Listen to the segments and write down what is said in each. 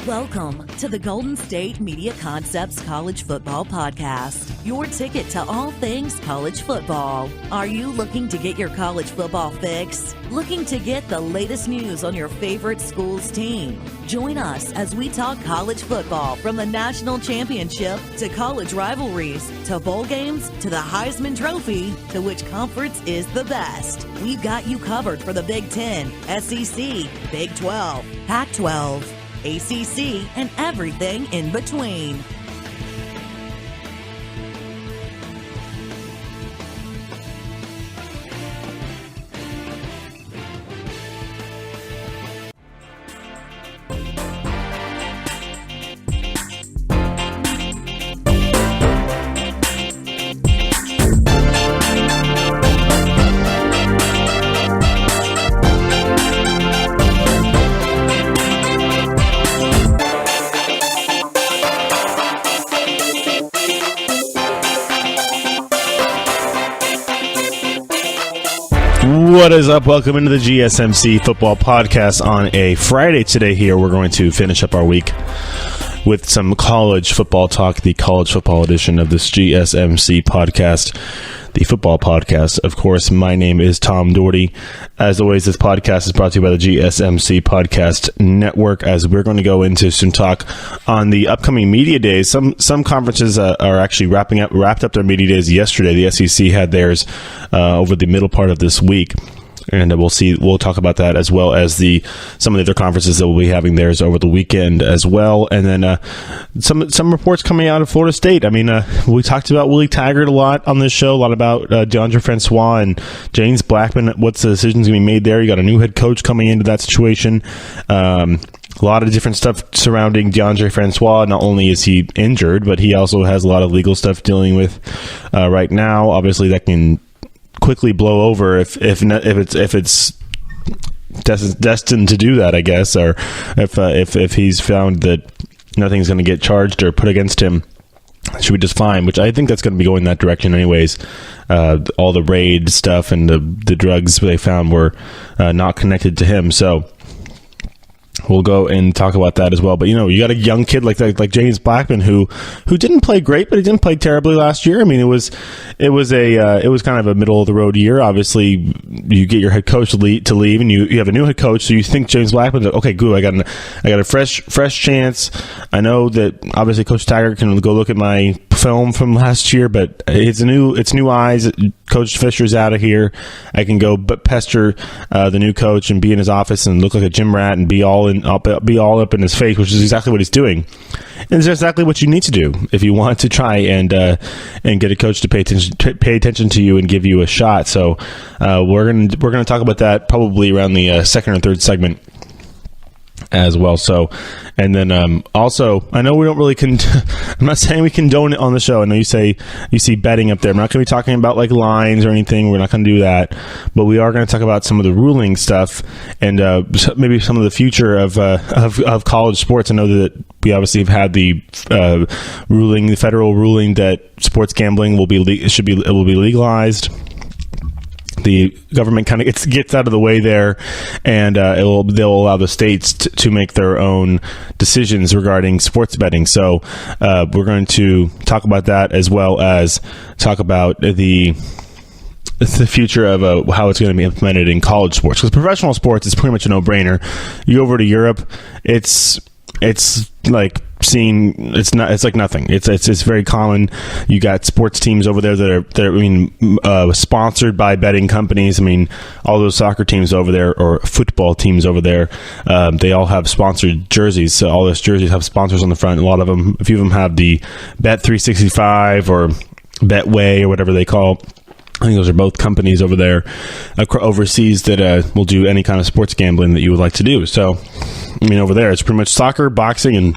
Welcome to the Golden State Media Concepts College Football Podcast, your ticket to all things college football. Are you looking to get your college football fix? Looking to get the latest news on your favorite school's team? Join us as we talk college football from the national championship to college rivalries to bowl games to the Heisman Trophy to which conference is the best. We've got you covered for the Big Ten, SEC, Big 12, Pac-12, ACC, and everything in between. What is up? Welcome into the GSMC Football Podcast on a Friday today here. We're going to finish up our week with some college football talk, the college football edition of this GSMC Podcast, the football podcast. Of course, my name is Tom Dougherty. As always, this podcast is brought to you by the GSMC Podcast Network, as we're going to go into some talk on the upcoming media days. Some conferences are actually wrapped up their media days yesterday. The SEC had theirs over the middle part of this week. And we'll talk about that, as well as some of the other conferences that will be having theirs over the weekend as well. And then some reports coming out of Florida State. I mean, we talked about Willie Taggart a lot on this show, a lot about DeAndre Francois and James Blackman. What's the decisions going to be made there? You got a new head coach coming into that situation. A lot of different stuff surrounding DeAndre Francois. Not only is he injured, but he also has a lot of legal stuff dealing with right now. Obviously, that can quickly blow over if it's destined to do that, I guess, or if he's found that nothing's going to get charged or put against him, should be just fine. Which I think that's going to be going that direction, anyways. All the raid stuff and the drugs they found were not connected to him, so we'll go and talk about that as well. But, you got a young kid like James Blackman who didn't play great, but he didn't play terribly last year. I mean, it was kind of a middle of the road year. Obviously, you get your head coach to leave, and you have a new head coach. So you think James Blackman's like, okay, good. I got a fresh chance. I know that obviously Coach Taggart can go look at my film from last year, but it's new eyes. Coach Fisher's out of here. I can go pester the new coach and be in his office and look like a gym rat and be all up in his face, which is exactly what he's doing. And it's exactly what you need to do if you want to try and get a coach to pay attention to you and give you a shot. So we're gonna talk about that probably around the second or third segment as well. So, and then also, I know we don't really I'm not saying we condone it on the show. I know you see betting up there. I'm not going to be talking about like lines or anything. We're not going to do that, but we are going to talk about some of the ruling stuff and maybe some of the future of college sports. I know that we obviously have had the federal ruling that sports gambling will be legalized. The government kind of gets out of the way there, and they'll allow the states to make their own decisions regarding sports betting. So we're going to talk about that, as well as talk about the future of how it's going to be implemented in college sports. Because professional sports is pretty much a no-brainer. You go over to Europe, it's like it's like nothing. It's very common. You got sports teams over there that are sponsored by betting companies. I mean, all those soccer teams over there or football teams over there, they all have sponsored jerseys. So all those jerseys have sponsors on the front. A few of them have the Bet365 or Betway or whatever they call. I think those are both companies over there overseas that will do any kind of sports gambling that you would like to do. So, I mean, over there, it's pretty much soccer, boxing, and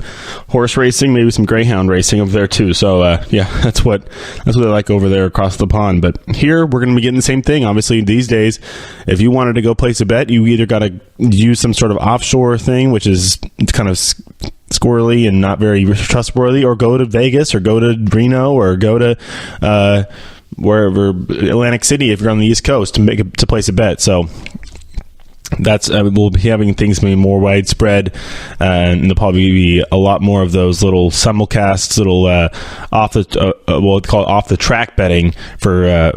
horse racing, maybe some greyhound racing over there too. So, that's what they like over there across the pond. But here, we're going to be getting the same thing. Obviously, these days, if you wanted to go place a bet, you either got to use some sort of offshore thing, which is kind of squirrely and not very trustworthy, or go to Vegas, or go to Reno, or go to wherever, Atlantic City, if you're on the East Coast, to place a bet. So that's we'll be having things maybe more widespread, and there'll probably be a lot more of those little simulcasts, little off the track betting for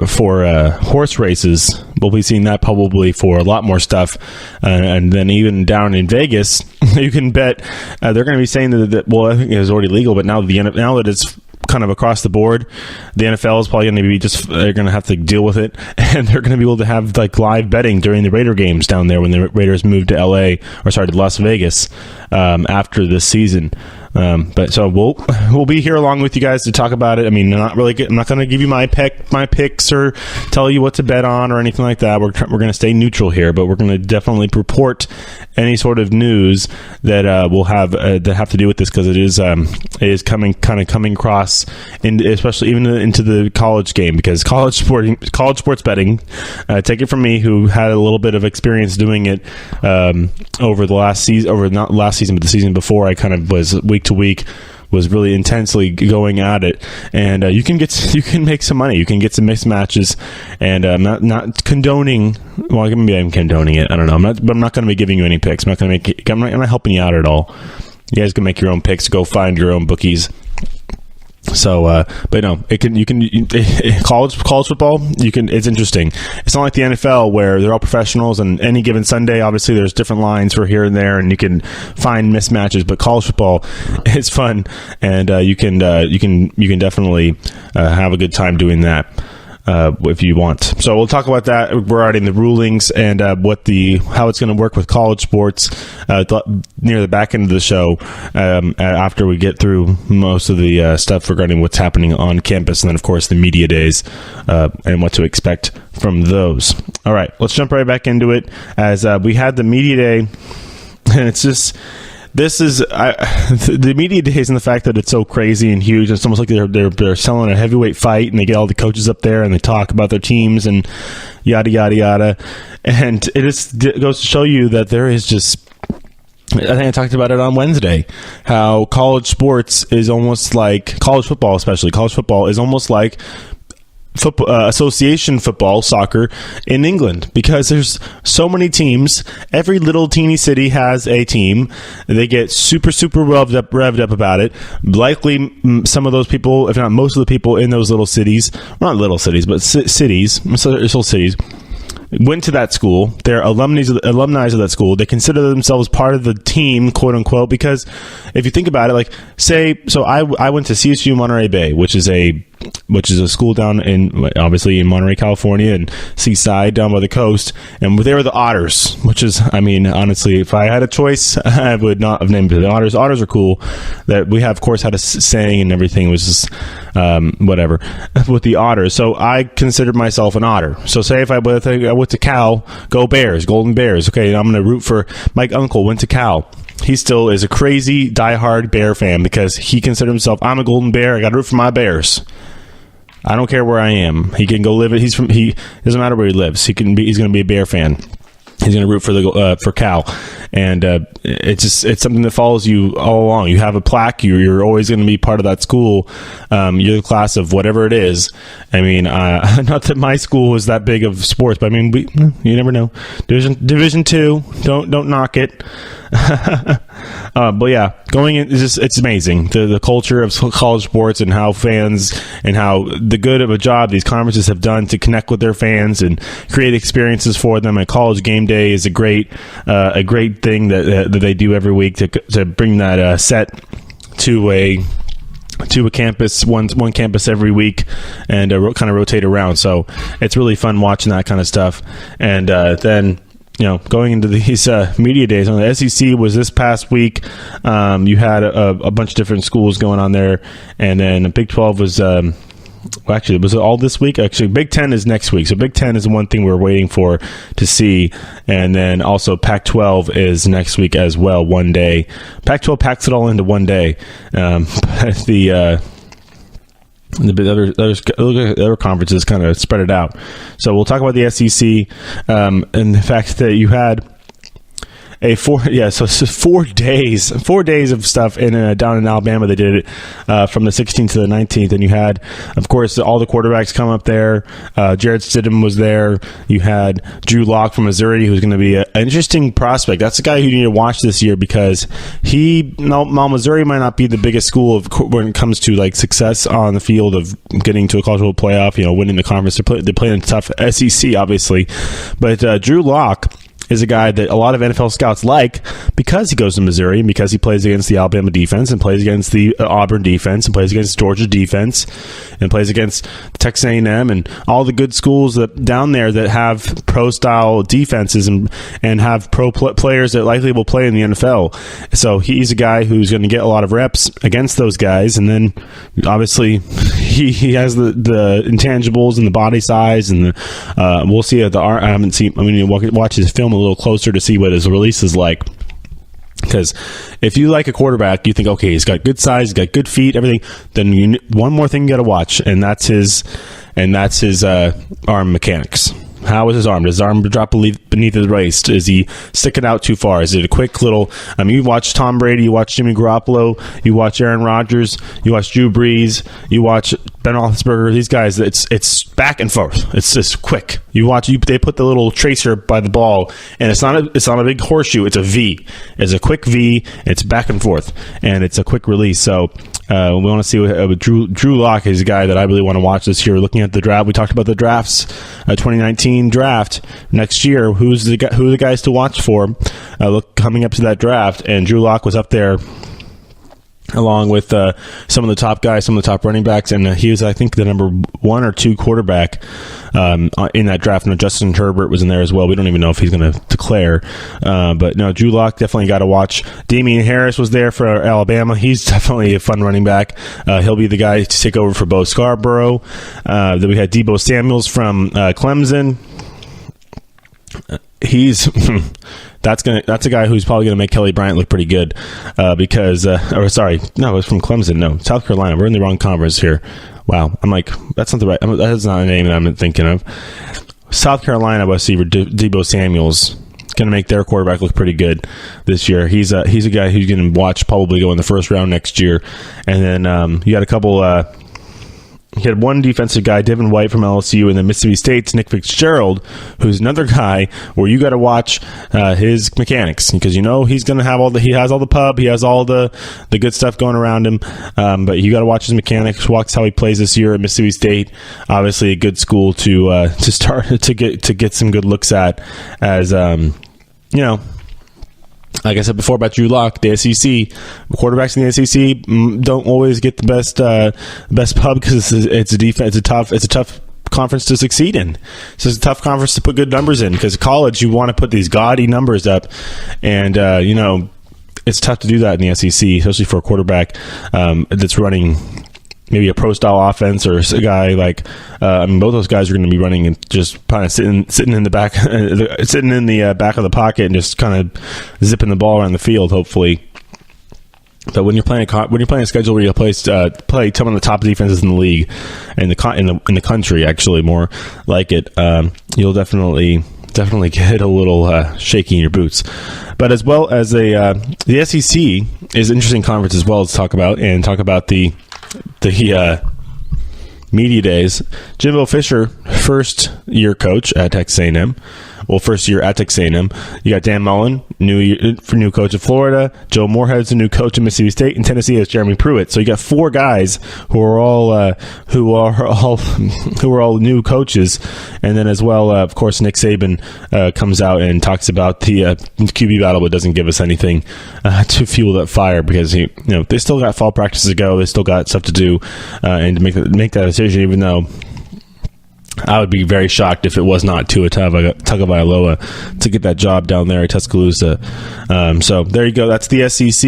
horse races. We'll be seeing that probably for a lot more stuff, and then even down in Vegas, you can bet. They're going to be saying that well, I think it was already legal, but now that it's kind of across the board, the NFL is probably going to be they're going to have to deal with it, and they're going to be able to have like live betting during the Raider games down there when the Raiders move to Las Vegas after this season. But so we'll be here along with you guys to talk about it. I mean, I'm not going to give you my picks or tell you what to bet on or anything like that. We're going to stay neutral here, but we're going to definitely report any sort of news that we'll have that have to do with this, because it is coming across, especially even into the college game, because college sports betting. Take it from me, who had a little bit of experience doing it over the last season, not last season, but the season before. I kind of was week to week, was really intensely going at it, and you can make some money. You can get some mixed matches, and I'm not condoning. Well, maybe I'm condoning it. I don't know. I'm not going to be giving you any picks. I'm not helping you out at all. You guys can make your own picks. Go find your own bookies. So, but no, college football, it's interesting. It's not like the NFL where they're all professionals, and any given Sunday, obviously there's different lines for here and there, and you can find mismatches, but college football is fun, and you can definitely have a good time doing that. If you want. So we'll talk about that regarding the rulings and how it's going to work with college sports near the back end of the show, after we get through most of the stuff regarding what's happening on campus, and then of course the media days and what to expect from those. All right, let's jump right back into it, as we had the media day, and it's just the media days, and the fact that it's so crazy and huge. It's almost like they're selling a heavyweight fight, and they get all the coaches up there and they talk about their teams and yada yada yada. And it goes to show you that there is just. I think I talked about it on Wednesday, how college sports is almost like college football, especially college football is almost like association football, soccer in England, because there's so many teams. Every little teeny city has a team. They get super revved up about it. Likely some of those people, if not most of the people in those little cities, well, not little cities, but cities, little cities, went to that school. They're alumni of that school. They consider themselves part of the team, quote unquote, because if you think about it, like I went to CSU Monterey Bay, which is a school down obviously in Monterey, California, and Seaside down by the coast. And they were the Otters, which is, I mean, honestly, if I had a choice, I would not have named it the Otters. Otters are cool. That we have, of course, had a saying and everything. It was just whatever with the Otters. So I considered myself an Otter. So say if I went to Cal, go Bears, Golden Bears. Okay, I'm going to root for my uncle. Went to Cal. He still is a crazy diehard Bear fan, because he considered himself, I'm a Golden Bear. I got to root for my Bears. I don't care where I am. He can go live it. He doesn't matter where he lives. He's going to be a Bear fan. He's going to root for Cal, and it's something that follows you all along. You have a plaque. You're always going to be part of that school. You're the class of whatever it is. I mean, not that my school was that big of sports, but I mean, you never know. Division 2, don't knock it. But yeah, going in, it's amazing the culture of college sports, and how fans, and how the good of a job these conferences have done to connect with their fans and create experiences for them. And College Game Day is a great thing that they do every week to bring that set to a campus, one campus every week, and kind of rotate around. So it's really fun watching that kind of stuff. And then, going into these media days, on the SEC was this past week. You had a bunch of different schools going on there, and then Big 12 was actually, was it all this week? Actually, Big 10 is next week. So Big 10 is the one thing we're waiting for to see, and then also Pac-12 is next week as well, one day. Pac-12 packs it all into one day. The other conferences kind of spread it out. So we'll talk about the SEC and the fact that you had So it's just 4 days of stuff down in Alabama. They did it from the 16th to the 19th, and you had, of course, all the quarterbacks come up there. Jarrett Stidham was there. You had Drew Lock from Missouri, who's going to be an interesting prospect. That's the guy who you need to watch this year, because Missouri might not be the biggest school when it comes to like success on the field of getting to a college football playoff, winning the conference. They're playing a tough SEC, obviously, but Drew Lock is a guy that a lot of NFL scouts like because he goes to Missouri and because he plays against the Alabama defense and plays against the Auburn defense and plays against Georgia defense and plays against Texas A&M and all the good schools that down there that have pro-style defenses and have players that likely will play in the NFL. So he's a guy who's going to get a lot of reps against those guys, and then obviously he has the intangibles and the body size, and we'll see at the arm. I haven't seen. I'm going to watch his film a little closer to see what his release is like. Because if you like a quarterback, you think, okay, he's got good size, he's got good feet, everything. Then one more thing you got to watch, and that's his arm mechanics. How is his arm? Does his arm drop beneath his waist? Is he sticking out too far? Is it a quick little... you watch Tom Brady, you watch Jimmy Garoppolo, you watch Aaron Rodgers, you watch Drew Brees, you watch Ben Roethlisberger. These guys, it's back and forth. It's just quick. They put the little tracer by the ball, and it's not a big horseshoe. It's a V. It's a quick V. It's back and forth, and it's a quick release. So we want to see what Drew Lock is a guy that I really want to watch this year. Looking at the draft, we talked about the drafts, 2019 draft next year. Who are the guys to watch for? Coming up to that draft, and Drew Lock was up there along with some of the top guys, some of the top running backs, and he was, I think, the number 1 or 2 quarterback in that draft. No, Justin Herbert was in there as well. We don't even know if he's going to declare, but no, Drew Lock definitely got to watch. Damian Harris was there for Alabama. He's definitely a fun running back. He'll be the guy to take over for Bo Scarborough. Then we had Dabo Samuels from Clemson. That's a guy who's probably going to make Kelly Bryant look pretty good because it was from Clemson. No, South Carolina. We're in the wrong conference here. Wow, I'm like, that's not the right. That's not a name that I'm thinking of. South Carolina receiver Dabo Samuels going to make their quarterback look pretty good this year. He's a guy who's going to watch probably go in the first round next year, and then you got a couple. He had one defensive guy, Devin White from LSU, and then Mississippi State's Nick Fitzgerald, who's another guy where you got to watch his mechanics, because he's going to have he has all the pub, he has all the good stuff going around him, but you got to watch his mechanics, watch how he plays this year at Mississippi State. Obviously, a good school to start to get some good looks at, as like I said before about Drew Lock, the SEC quarterbacks in the SEC don't always get the best pub, because it's a tough conference to succeed in. So it's a tough conference to put good numbers in, because college you want to put these gaudy numbers up, and it's tough to do that in the SEC, especially for a quarterback that's running maybe a pro-style offense, or a guy like both those guys are going to be running and just kind of sitting in the back, sitting in the back of the pocket and just kind of zipping the ball around the field, hopefully. But when you're playing a schedule where you play some of the top defenses in the league, in the country, actually more like it, you'll definitely get a little shaky in your boots. But as well as the SEC is an interesting conference as well to talk about the media days. Jimbo Fisher, first year coach at Texas A&M. Well, first year at Texas A&M. You got Dan Mullen, new coach of Florida. Joe Moorhead's the new coach of Mississippi State, and Tennessee has Jeremy Pruitt. So you got 4 guys who are all new coaches, and then as well, of course, Nick Saban comes out and talks about the QB battle, but doesn't give us anything to fuel that fire, because they still got fall practice to go, they still got stuff to do, and to make that decision, even though I would be very shocked if it was not Tua Tagovailoa to get that job down there at Tuscaloosa. So there you go. That's the SEC.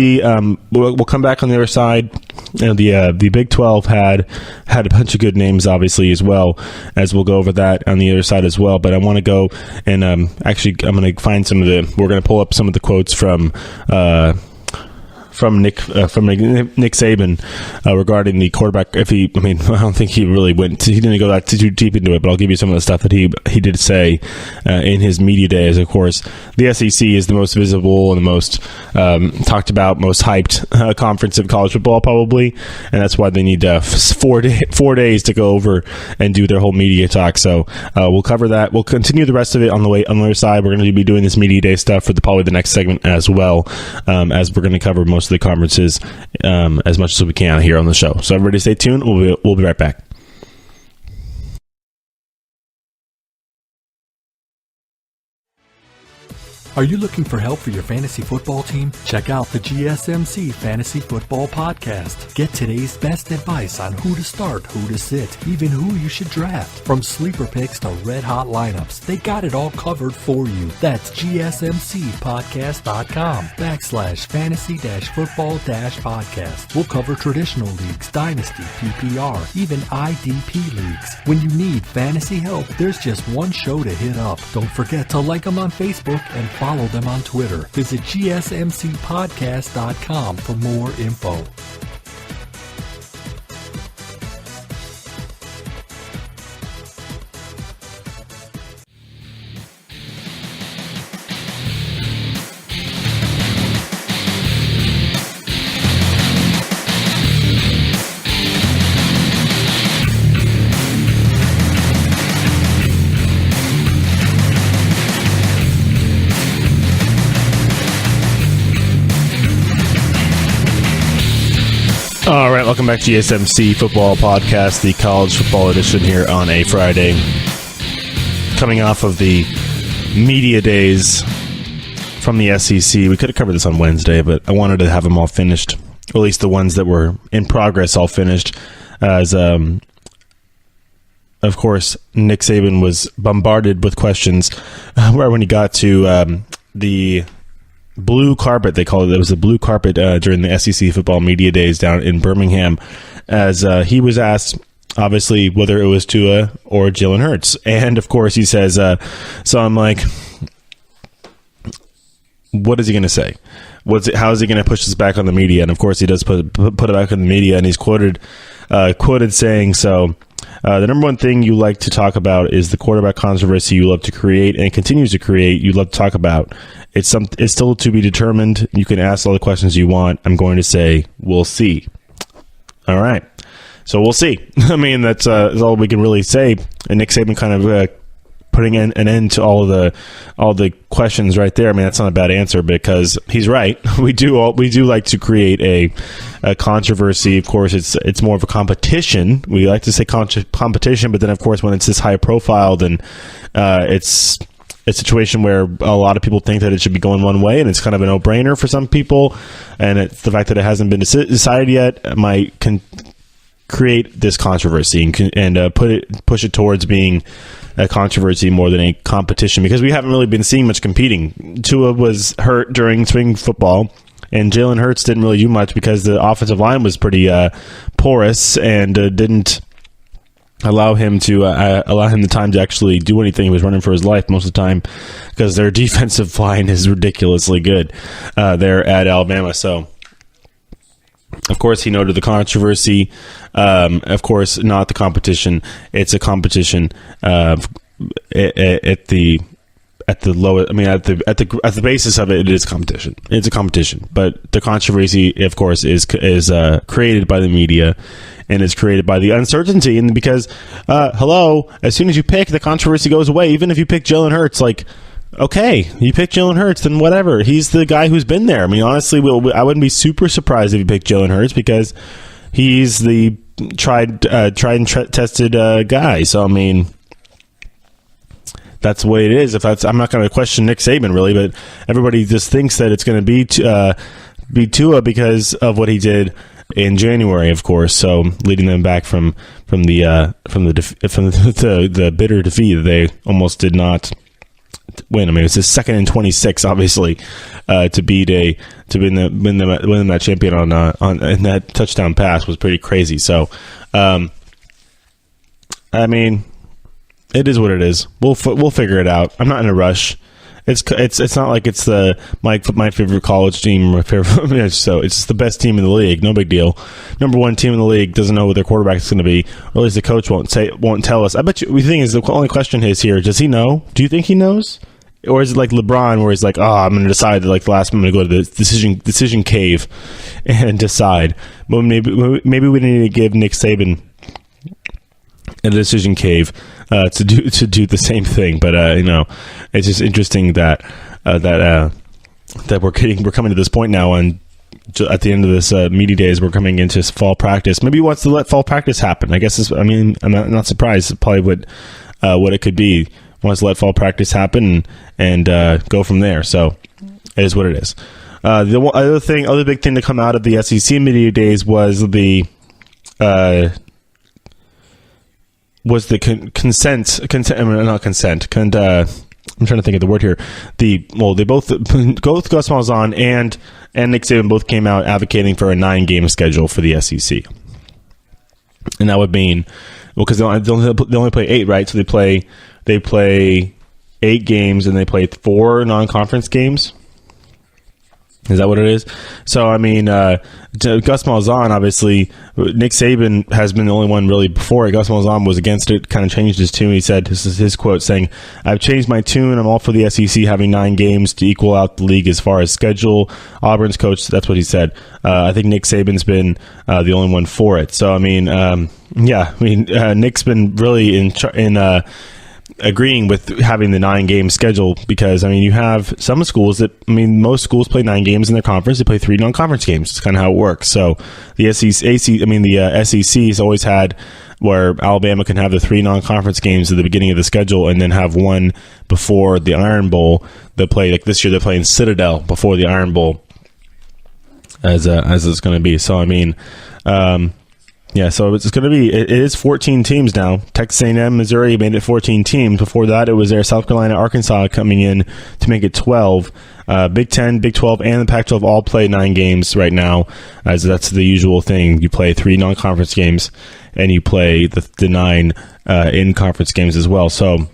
We'll come back on the other side. The Big 12 had a bunch of good names, obviously, as well, as we'll go over that on the other side as well. But I want to go and I'm going to find we're going to pull up some of the quotes from Nick Saban regarding the quarterback. I don't think he really he didn't go that too deep into it, but I'll give you some of the stuff that he did say in his media days. Of course, the SEC is the most visible and the most talked about, most hyped conference of college football, probably, and that's why they need 4 days to go over and do their whole media talk. So we'll cover that. We'll continue the rest of it on the other side. We're going to be doing this media day stuff for probably the next segment as well, as we're going to cover most of the conferences as much as we can here on the show. So everybody stay tuned. We'll be right back. Are you looking for help for your fantasy football team? Check out the GSMC Fantasy Football Podcast. Get today's best advice on who to start, who to sit, even who you should draft. From sleeper picks to red-hot lineups, they got it all covered for you. That's gsmcpodcast.com/fantasy-football-podcast. We'll cover traditional leagues, dynasty, PPR, even IDP leagues. When you need fantasy help, there's just one show to hit up. Don't forget to like them on Facebook and follow them on Twitter. Visit gsmcpodcast.com for more info. All right, welcome back to GSMC Football Podcast, the college football edition here on a Friday. Coming off of the media days from the SEC. We could have covered this on Wednesday, but I wanted to have them all finished, or at least the ones that were in progress all finished, as, of course, Nick Saban was bombarded with questions where when he got to the blue carpet, they called it. It was the blue carpet during the SEC football media days down in Birmingham, as he was asked, obviously, whether it was Tua or Jalen Hurts. And, of course, he says, so I'm like, what is he going to say? How is he going to push this back on the media? And, of course, he does put it back on the media, and he's quoted saying, so the number one thing you like to talk about is the quarterback controversy you love to create and continues to create. You love to talk about. It's still to be determined. You can ask all the questions you want. I'm going to say, we'll see. All right. So we'll see. I mean, that's all we can really say. And Nick Saban kind of putting an end to all the questions right there. I mean, that's not a bad answer because he's right. We do like to create a controversy. Of course, it's more of a competition. We like to say competition, but then of course when it's this high profile, then it's a situation where a lot of people think that it should be going one way, and it's kind of a no-brainer for some people. And it's the fact that it hasn't been decided yet might create this controversy and push it towards being a controversy more than a competition, because we haven't really been seeing much competing. Tua was hurt during spring football, and Jalen Hurts didn't really do much because the offensive line was pretty porous and didn't allow him the time to actually do anything. He was running for his life most of the time because their defensive line is ridiculously good there at Alabama. So, of course, he noted the controversy. Of course, not the competition. It's a competition at the lowest. I mean, at the basis of it, it is competition. It's a competition, but the controversy, of course, is created by the media, and is created by the uncertainty. And because, as soon as you pick, the controversy goes away. Even if you pick Jalen Hurts, like, okay, you pick Jalen Hurts, then whatever. He's the guy who's been there. I mean, honestly, I wouldn't be super surprised if you picked Jalen Hurts because he's the tried and tested guy. So, I mean, that's the way it is. I'm not going to question Nick Saban really, but everybody just thinks that it's going to be Tua because of what he did in January, of course. So leading them back from the bitter defeat that they almost did not win. I mean, it was his second and 26, obviously, to win that champion on that touchdown pass was pretty crazy. So, I mean, it is what it is. We'll figure it out. I'm not in a rush. It's not like it's my favorite college team, my favorite. So it's the best team in the league. No big deal. Number one team in the league doesn't know what their quarterback is going to be, or at least the coach won't tell us. I bet you. The thing is, the only question is here: does he know? Do you think he knows? Or is it like LeBron, where he's like, I'm going to decide like the last moment, I'm going to go to the decision cave and decide. But maybe we need to give Nick Saban a decision cave to do the same thing. But it's just interesting that we're coming to this point now, and at the end of this media days, we're coming into fall practice. Maybe he wants to let fall practice happen. I guess I'm not surprised. It's probably what it could be. Wants to let fall practice happen and go from there. So it is what it is. The other big thing to come out of the SEC media days was the consent. I'm trying to think of the word here. Both Gus Malzahn and Nick Saban both came out advocating for a 9-game schedule for the SEC, and that would mean because they only play 8, right? So they play 8 games and they play 4 non-conference games. Is that what it is? So, I mean, Gus Malzahn, obviously, Nick Saban has been the only one really before it. Gus Malzahn was against it, kind of changed his tune. He said, this is his quote, saying, "I've changed my tune. I'm all for the SEC having 9 games to equal out the league as far as schedule." Auburn's coach, that's what he said. I think Nick Saban's been the only one for it. So, I mean, Nick's been really in agreeing with having the 9-game schedule because, I mean, you have some schools most schools play 9 games in their conference. They play 3 non-conference games. It's kind of how it works. So the SEC has always had where Alabama can have the 3 non-conference games at the beginning of the schedule and then have one before the Iron Bowl. They play, like this year, they're playing Citadel before the Iron Bowl as it's going to be. So, I mean, so it's going to be, it is 14 teams now. Texas A&M, Missouri made it 14 teams. Before that, it was there South Carolina, Arkansas coming in to make it 12. Big 10, Big 12, and the Pac-12 all play 9 games right now, as that's the usual thing. You play 3 non-conference games, and you play the 9 in-conference games as well. So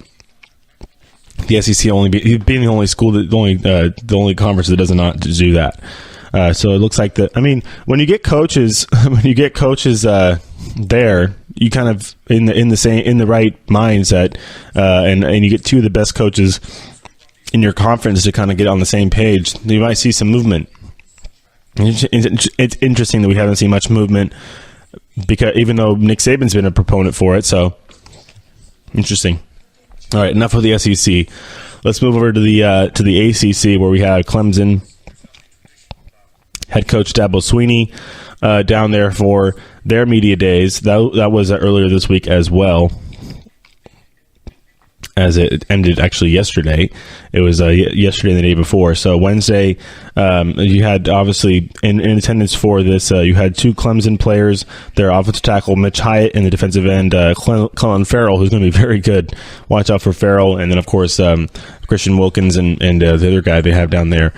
the SEC being the only school, the only conference that does not do that. So it looks like when you get coaches, there, you kind of in the right mindset, and you get 2 of the best coaches in your conference to kind of get on the same page, you might see some movement. It's interesting that we haven't seen much movement because even though Nick Saban's been a proponent for it, so interesting. All right, enough of the SEC. Let's move over to the ACC where we had Clemson head coach Dabo Swinney down there for their media days. That was earlier this week as well, as it ended actually yesterday. It was yesterday and the day before. So Wednesday, you had obviously in attendance for this, you had 2 Clemson players, their offensive tackle Mitch Hyatt and the defensive end Clelin Ferrell, who's going to be very good. Watch out for Ferrell. And then, of course, Christian Wilkins and the other guy they have down there.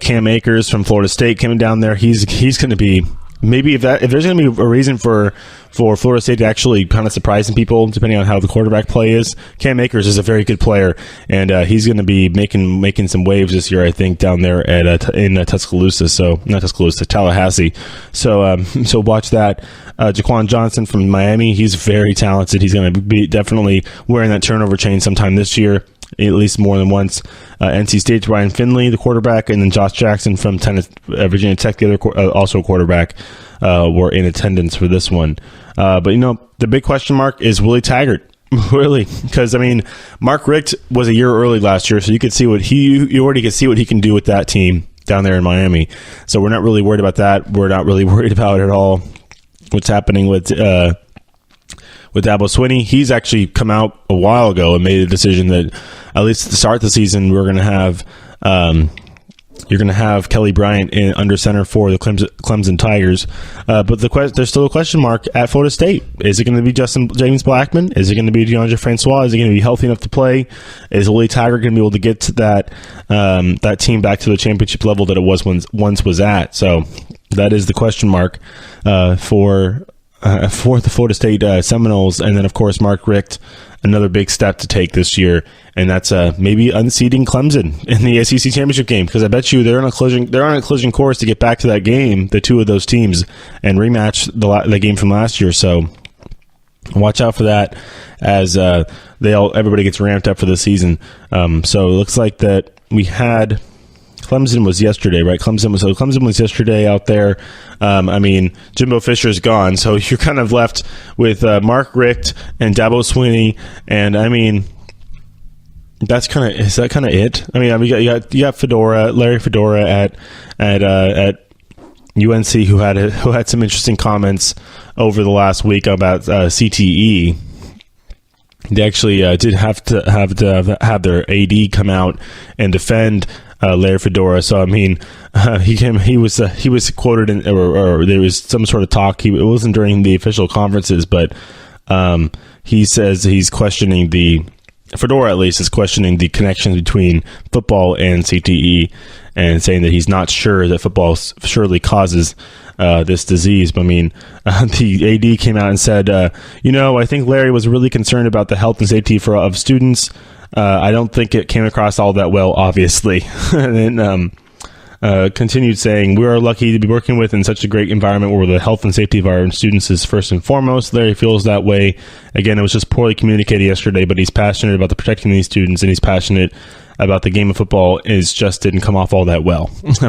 Cam Akers from Florida State came down there. He's going to be, maybe if there's going to be a reason for Florida State to actually kind of surprise some people, depending on how the quarterback play is, Cam Akers is a very good player, and he's going to be making some waves this year, I think, down there in Tuscaloosa. So not Tuscaloosa, Tallahassee. So watch that. Jaquan Johnson from Miami, he's very talented. He's going to be definitely wearing that turnover chain sometime this year, at least more than once. NC State's Ryan Finley, the quarterback, and then Josh Jackson from Virginia Tech, the other also quarterback, were in attendance for this one. But the big question mark is Willie Taggart, really, because Mark Richt was a year early last year, so you already could see what he can do with that team down there in Miami. So we're not really worried about that. We're not really worried about at all what's happening with Dabo Swinney. He's actually come out a while ago and made a decision that at least to start the season, we're going to have you're going to have Kelly Bryant under center for the Clemson Tigers. But there's still a question mark at Florida State. Is it going to be James Blackman? Is it going to be DeAndre Francois? Is he going to be healthy enough to play? Is Willie Taggart going to be able to get to that team back to the championship level that it once was at? So that is the question mark for for the Florida State Seminoles. And then, of course, Mark Richt, another big step to take this year, and that's maybe unseating Clemson in the SEC championship game, because I bet you they're on a collision course to get back to that game, the two of those teams, and rematch the game from last year. So watch out for that as everybody gets ramped up for the season. So it looks like that we had Clemson was yesterday, right? Clemson was yesterday out there. Jimbo Fisher's gone, so you're kind of left with Mark Richt and Dabo Swinney, and is that kind of it? You got Fedora, Larry Fedora at UNC, who had some interesting comments over the last week about CTE. They actually did have to have their AD come out and defend Larry Fedora. So he was quoted or there was some sort of talk. It wasn't during the official conferences, but he says he's questioning Fedora at least is questioning the connection between football and CTE, and saying that he's not sure that football surely causes this disease. But the AD came out and said, I think Larry was really concerned about the health and safety of students. I don't think it came across all that well, obviously. And then continued saying, we are lucky to be working with in such a great environment where the health and safety of our students is first and foremost. Larry feels that way. Again, it was just poorly communicated yesterday, but he's passionate about protecting these students, and he's passionate about the game of football. It just didn't come off all that well. That's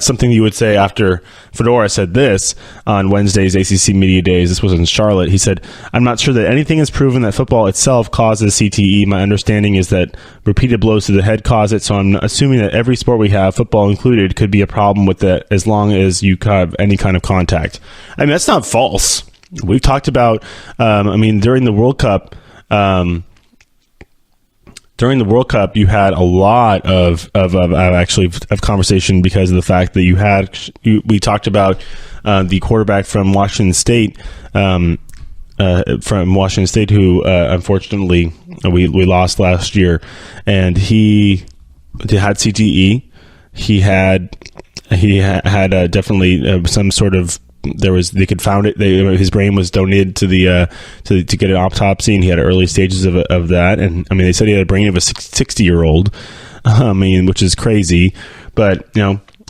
something you would say after Fedora said this on Wednesday's ACC Media Days. This was in Charlotte. He said, I'm not sure that anything has proven that football itself causes CTE. My understanding is that repeated blows to the head cause it, so I'm assuming that every sport we have, football included, could be a problem with that as long as you have any kind of contact. That's not false. We've talked about, during the World Cup, you had a lot of conversation because of the fact that we talked about the quarterback from Washington State, who unfortunately we lost last year, and he had CTE. He had definitely some sort of. They could found it. His brain was donated to to get an autopsy, and he had early stages of that. And they said he had a brain of a 60-year-old. Which is crazy. But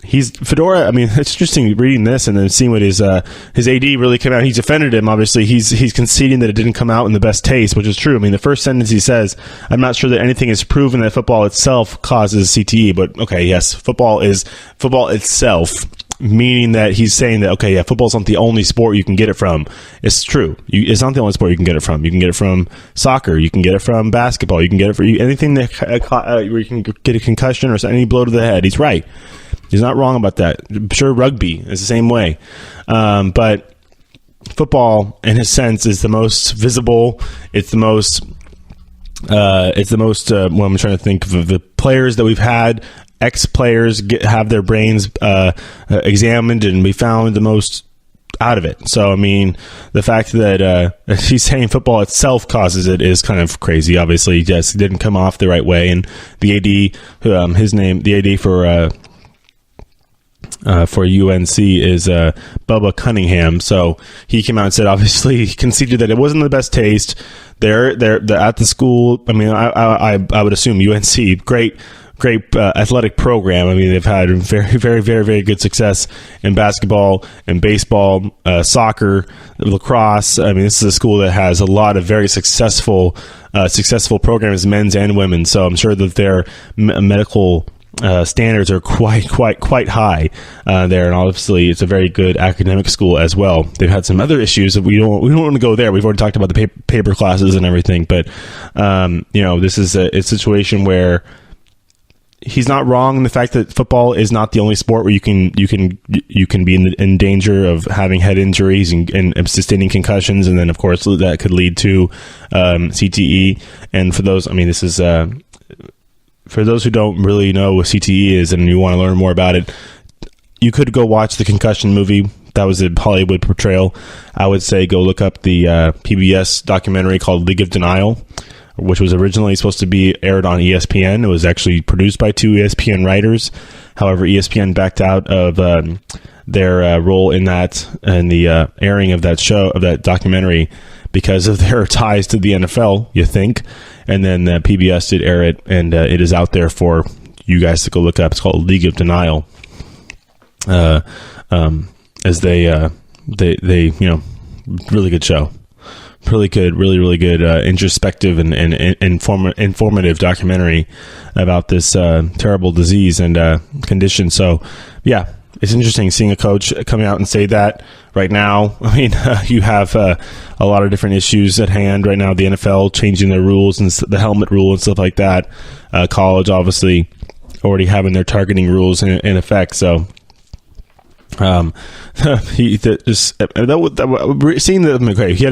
he's Fedora. It's interesting reading this and then seeing what his AD really came out. He defended him. Obviously, he's conceding that it didn't come out in the best taste, which is true. The first sentence he says, "I'm not sure that anything is proven that football itself causes CTE." But okay, yes, football itself. Meaning that he's saying that, okay, yeah, football's not the only sport you can get it from. It's true. It's not the only sport you can get it from. You can get it from soccer. You can get it from basketball. You can get it from anything where you can get a concussion or any blow to the head. He's right. He's not wrong about that. I'm sure rugby is the same way. But football, in a sense, is the most visible. It's the most, I'm trying to think of the players that we've had. Ex-players have their brains examined, and we found the most out of it. So, the fact that he's saying football itself causes it is kind of crazy. Obviously, yes, it didn't come off the right way. And the AD, the AD for UNC is Bubba Cunningham. So he came out and said, obviously, he conceded that it wasn't the best taste. They're at the school. I would assume UNC, great athletic program. They've had very, very, very, very good success in basketball and baseball, soccer, lacrosse. This is a school that has a lot of very successful programs, men's and women's. So I'm sure that their medical standards are quite high there, and obviously it's a very good academic school as well. They've had some other issues that we don't want to go there. We've already talked about the paper classes and everything, but this is a situation where he's not wrong in the fact that football is not the only sport where you can be in danger of having head injuries and sustaining concussions, and then of course that could lead to CTE. And for those, this is for those who don't really know what CTE is and you want to learn more about it, you could go watch the concussion movie. That was a Hollywood portrayal. I would say go look up the PBS documentary called League of Denial, which was originally supposed to be aired on ESPN. It was actually produced by two ESPN writers. However, ESPN backed out of their role in that and the airing of that documentary because of their ties to the NFL, you think. And then PBS did air it, and it is out there for you guys to go look up. It's called League of Denial. As they really good show. Really good, really good, introspective and informative documentary about this terrible disease and condition. So, yeah, it's interesting seeing a coach coming out and say that right now. I mean, you have a lot of different issues at hand right now. The NFL changing their rules and the helmet rule and stuff like that. College, obviously, already having their targeting rules in effect. So, he had to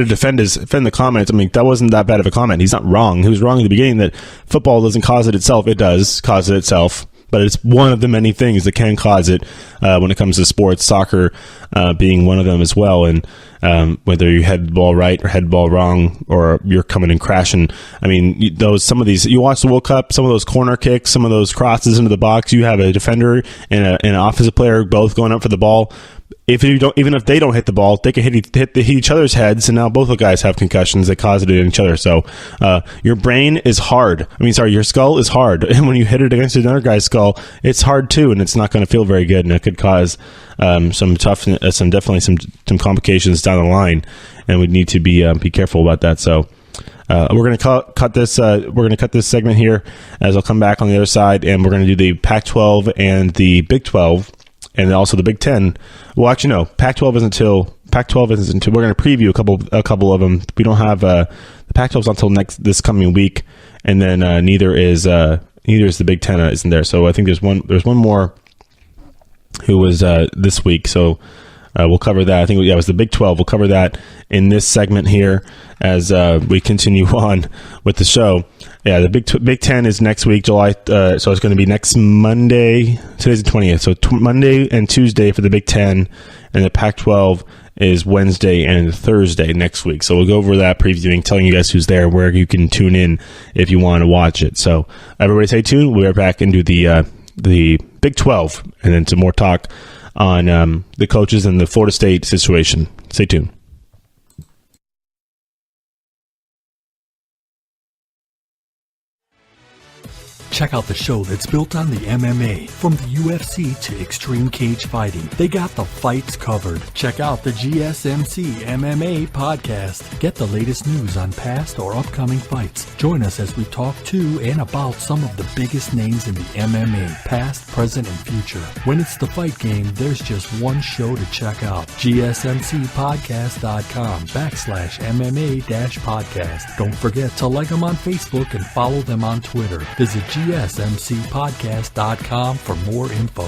defend the comments. I mean, that wasn't that bad of a comment. He's not wrong. He was wrong in the beginning that football doesn't cause it itself. It does cause it itself, but it's one of the many things that can cause it when it comes to sports, soccer being one of them as well. And whether you head the ball right or head the ball wrong, or you're coming and crashing. I mean, some of these, you watch the World Cup, some of those corner kicks, some of those crosses into the box, you have a defender and an offensive player both going up for the ball. Even if they don't hit the ball, they can hit each other's heads, and now both the guys have concussions that cause it in each other. So your brain is hard. Your skull is hard, and when you hit it against another guy's skull, it's hard too, and it's not going to feel very good, and it could cause some complications down the line, and we need to be careful about that. So we're going to cut this. We're going to cut this segment here, as I'll come back on the other side, and we're going to do the Pac-12 and the Big 12. And also the Big 10. Well, actually, no. Pac-12 isn't until. We're going to preview a couple of them. We don't have the Pac-12's until this coming week, and then neither is the Big 10 isn't there. So I think there's one more who was this week. So we'll cover that. I think it was the Big 12. We'll cover that in this segment here as we continue on with the show. Yeah, the Big 10 is next week, July. So it's going to be next Monday. Today's the 20th. So Monday and Tuesday for the Big 10, and the Pac-12 is Wednesday and Thursday next week. So we'll go over that, previewing, telling you guys who's there, where you can tune in if you want to watch it. So everybody stay tuned. We'll be back into the Big 12, and then some more talk on the coaches and the Florida State situation. Stay tuned. Check out the show that's built on the MMA. From the UFC to extreme cage fighting, they got the fights covered. Check out the GSMC MMA Podcast. Get the latest news on past or upcoming fights. Join us as we talk to and about some of the biggest names in the MMA, past, present, and future. When it's the fight game, there's just one show to check out. GSMCpodcast.com/MMA-podcast. Don't forget to like them on Facebook and follow them on Twitter. Visit GSMCpodcast.com for more info.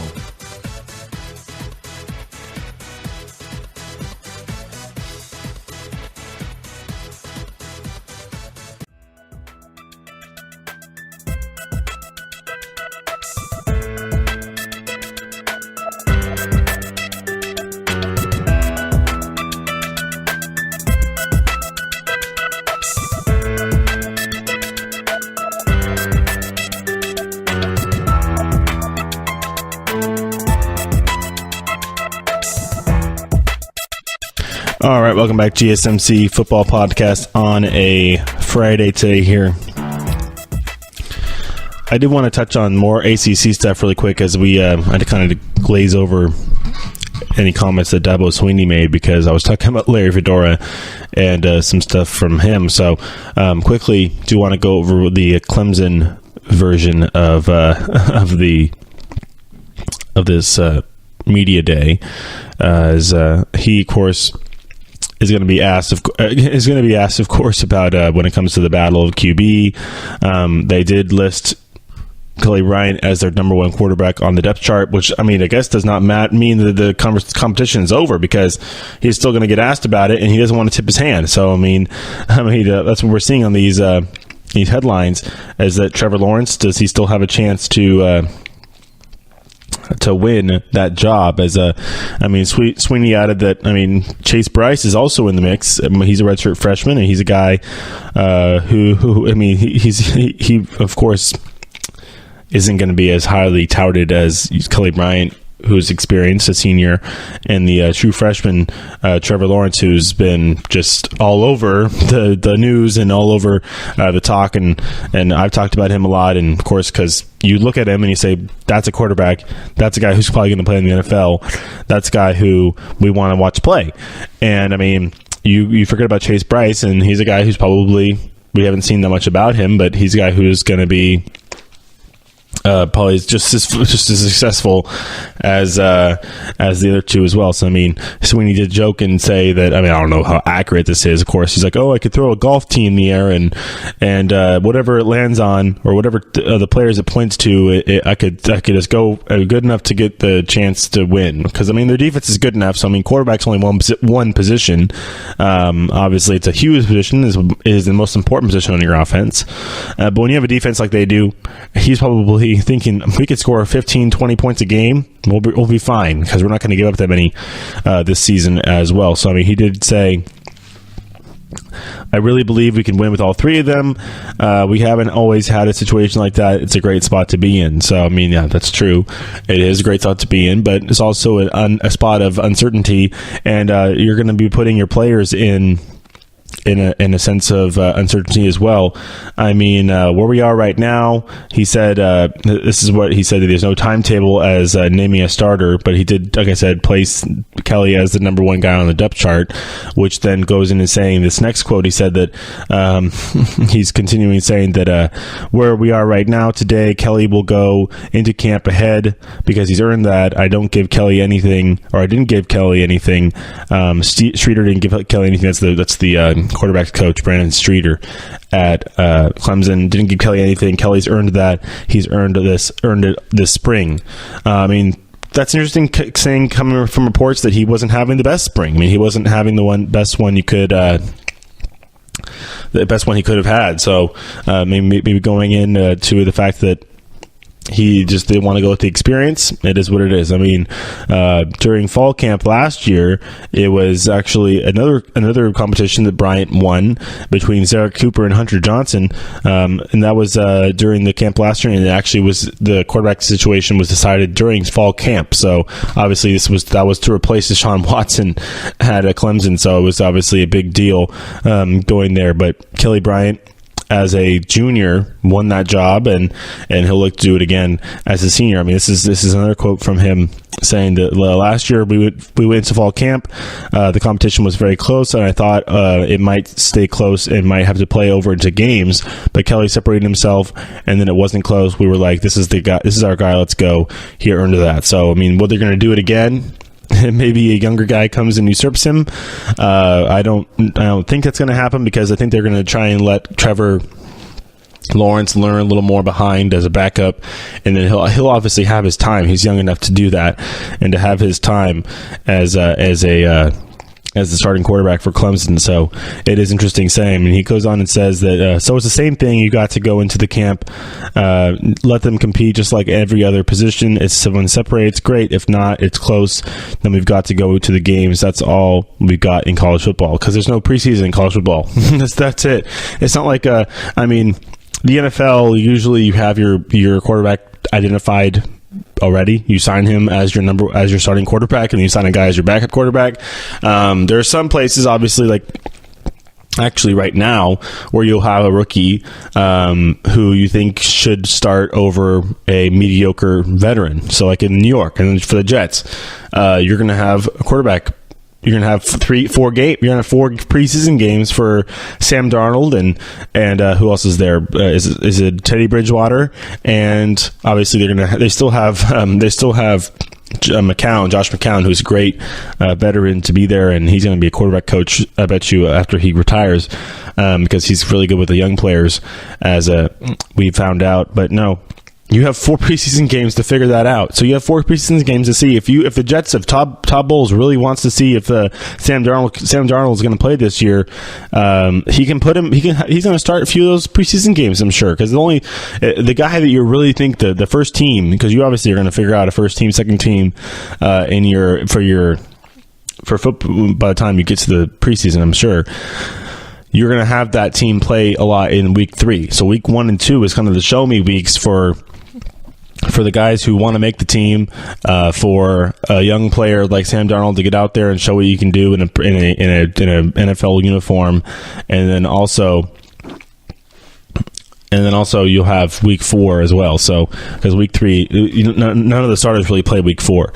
All right, welcome back, GSMC Football Podcast on a Friday today here. I did want to touch on more ACC stuff really quick, as we I had to kind of glaze over any comments that Dabo Swinney made, because I was talking about Larry Fedora and some stuff from him. So quickly, do want to go over the Clemson version of this media day, as he, of course, is going to be asked, of course, about when it comes to the battle of QB. They did list Kelly Bryant as their number one quarterback on the depth chart, which, I guess does not mean that the competition is over, because he's still going to get asked about it, and he doesn't want to tip his hand. So, that's what we're seeing on these headlines, is that Trevor Lawrence, does he still have a chance to win that job? Sweeney added that, Chase Bryce is also in the mix. He's a redshirt freshman, and he's a guy he of course isn't going to be as highly touted as Kelly Bryant who's experienced, a senior, and the true freshman, Trevor Lawrence, who's been just all over the news and all over the talk. And I've talked about him a lot. And, of course, because you look at him and you say, that's a quarterback. That's a guy who's probably going to play in the NFL. That's a guy who we want to watch play. And, I mean, you forget about Chase Bryce, and he's a guy who's probably, we haven't seen that much about him, but he's a guy who's going to be probably just as successful as the other two as well. So I mean, Swinney did joke and say that, I mean, I don't know how accurate this is. Of course, he's like, oh, I could throw a golf tee in the air and whatever it lands on, or whatever the players it points to, I could just go good enough to get the chance to win. Because I mean, their defense is good enough. So I mean, quarterback's only one position. Obviously, it's a huge position. Is the most important position on your offense. But when you have a defense like they do, he's probably thinking, we could score 15, 20 points a game, we'll be fine, because we're not going to give up that many this season as well. So I mean, he did say, I really believe we can win with all three of them. We haven't always had a situation like that. It's a great spot to be in. So I mean, yeah, that's true. It is a great spot to be in, but it's also a spot of uncertainty, and you're going to be putting your players in a sense of uncertainty as well. I mean, where we are right now, he said, this is what he said, that there's no timetable as naming a starter, but he did, like I said, place Kelly as the number one guy on the depth chart, which then goes into saying this next quote. He said that he's continuing saying that where we are right now today, Kelly will go into camp ahead because he's earned that. I don't give Kelly anything, or I didn't give Kelly anything. Streeter didn't give Kelly anything. That's the quarterback coach, Brandon Streeter at Clemson, didn't give Kelly anything. Kelly's earned that. He's earned it this spring. I mean, that's an interesting saying coming from reports that he wasn't having the best spring. I mean, he wasn't having the best one he could have had. So maybe going in to the fact that he just didn't want to go with the experience. It is what it is. I mean, during fall camp last year, it was actually another competition that Bryant won between Zarek Cooper and Hunter Johnson, and that was during the camp last year. And it actually was, the quarterback situation was decided during fall camp. So obviously that was to replace Deshaun Watson at Clemson. So it was obviously a big deal going there. But Kelly Bryant, as a junior, won that job, and he'll look to do it again as a senior. I mean, this is another quote from him saying that last year we went into fall camp. The competition was very close, and I thought it might stay close and might have to play over into games. But Kelly separated himself, and then it wasn't close. We were like, this is the guy. This is our guy. Let's go. He earned that. So I mean, whether they're going to do it again, maybe a younger guy comes and usurps him. I don't think that's going to happen, because I think they're going to try and let Trevor Lawrence learn a little more behind as a backup, and then he'll obviously have his time. He's young enough to do that, and to have his time as the starting quarterback for Clemson. So it is interesting saying, and he goes on and says that, so it's the same thing. You got to go into the camp, let them compete just like every other position. If someone separates, great. If not, it's close. Then we've got to go to the games. That's all we've got in college football, because there's no preseason in college football. That's it. It's not like, I mean, the NFL, usually you have your quarterback identified already. You sign him as your starting quarterback, and you sign a guy as your backup quarterback. There are some places, obviously, like actually right now, where you'll have a rookie who you think should start over a mediocre veteran. So like in New York, and then for the Jets, you're going to have a quarterback. You're gonna have 4 preseason games for Sam Darnold, and who else is there? Is it Teddy Bridgewater? And obviously they still have Josh McCown, who's a great veteran to be there, and he's going to be a quarterback coach, I bet you, after he retires, because he's really good with the young players, as we found out. But no. You have 4 preseason games to figure that out. So you have 4 preseason games to see if the Jets, if Todd Bowles really wants to see if Sam Darnold is going to play this year, he can put him. He's going to start a few of those preseason games, I'm sure, because the guy that you really think the first team, because you obviously are going to figure out a first team, second team for football by the time you get to the preseason, I'm sure. You're going to have that team play a lot in week 3. So week 1 and 2 is kind of the show me weeks for for the guys who want to make the team, for a young player like Sam Darnold to get out there and show what you can do in a NFL uniform, and then also you'll have week 4 as well. So because week 3, none of the starters really play week 4,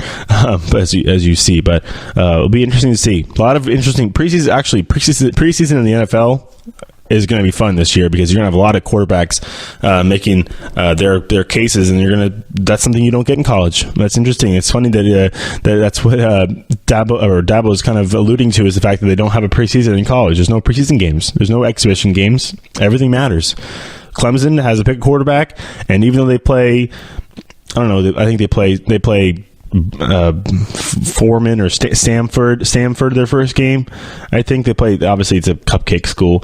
as you see. But it'll be interesting to see. A lot of interesting preseason. Actually, preseason in the NFL is going to be fun this year because you're going to have a lot of quarterbacks making their cases, and that's something you don't get in college. That's interesting. It's funny that's what Dabo is kind of alluding to, is the fact that they don't have a preseason in college. There's no preseason games. There's no exhibition games. Everything matters. Clemson has a pick quarterback, and even though they play, I don't know, I think they play Foreman or Stanford their first game. I think they play, obviously it's a cupcake school,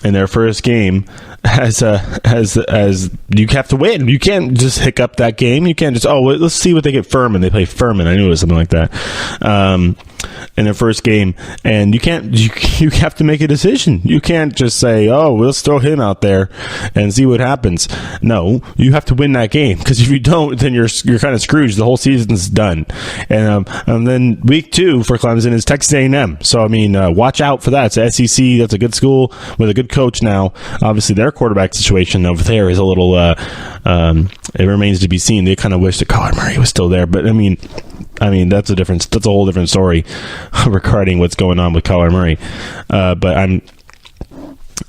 in their first game, as you have to win. You can't just hiccup that game. You can't just, let's see what they get. Furman, they play Furman. I knew it was something like that. In their first game, and you have to make a decision. You can't just say, let's throw him out there and see what happens. No, you have to win that game, because if you don't, then you're kind of screwed. The whole season's done. And then week 2 for Clemson is Texas A&M. So I mean, watch out for that. It's the SEC. That's a good school with a good coach now. Obviously, their quarterback situation over there is a little. It remains to be seen. They kind of wish that Kyler Murray was still there, but I mean, that's a whole different story regarding what's going on with Kyler Murray. But I'm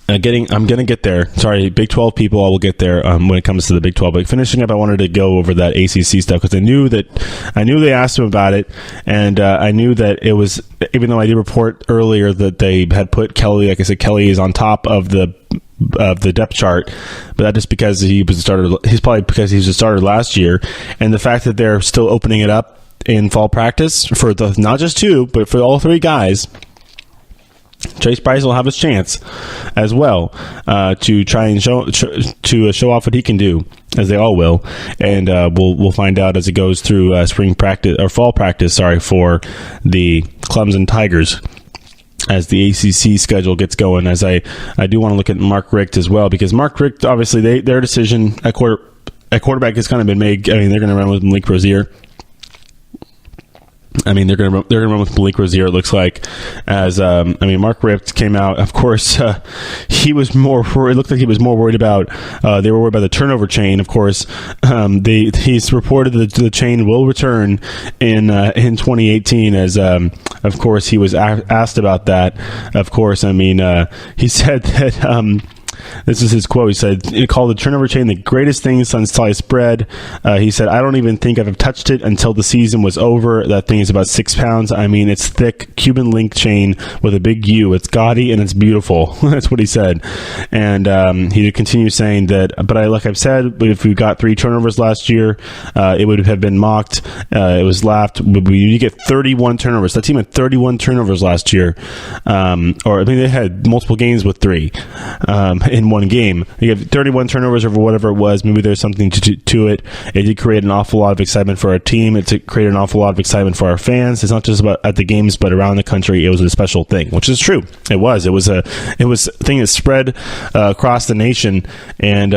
going to get there. Sorry, Big 12 people, I will get there when it comes to the Big 12. But finishing up, I wanted to go over that ACC stuff, because I knew they asked him about it, and I knew that it was, even though I did report earlier that they had put Kelly, like I said, Kelly is on top of the depth chart, but that just because he was a starter. He's probably because he was a starter last year, and the fact that they're still opening it up in fall practice for not just 2, but for all 3 guys. Chase Bryce will have his chance as well to try and show off what he can do, as they all will, and we'll find out as it goes through spring practice or fall practice. Sorry, for the Clemson Tigers, as the ACC schedule gets going. As I do want to look at Mark Richt as well, because Mark Richt, obviously their decision at quarterback has kind of been made. I mean, they're going to run with Malik Rozier. I mean, they're gonna run with Malik Rozier. It looks like, as Mark Richt came out. Of course, he was more. It looked like he was more worried about. They were worried about the turnover chain. Of course, he's reported that the chain will return in 2018. As of course, he was asked about that. Of course, he said that. This is his quote. He said, "He called the turnover chain the greatest thing since sliced bread." He said, "I don't even think I've touched it until the season was over. That thing is about 6 pounds. I mean, it's thick Cuban link chain with a big U. It's gaudy and it's beautiful." That's what he said. And he did continue saying that, like I've said, if we got 3 turnovers last year, it would have been mocked. It was laughed. You get 31 turnovers. That team had 31 turnovers last year. They had multiple games with 3. In one game, you have 31 turnovers over whatever it was. Maybe there's something to it. It did create an awful lot of excitement for our team. It created an awful lot of excitement for our fans. It's not just about at the games, but around the country. It was a special thing, which is true. It was a thing that spread across the nation, and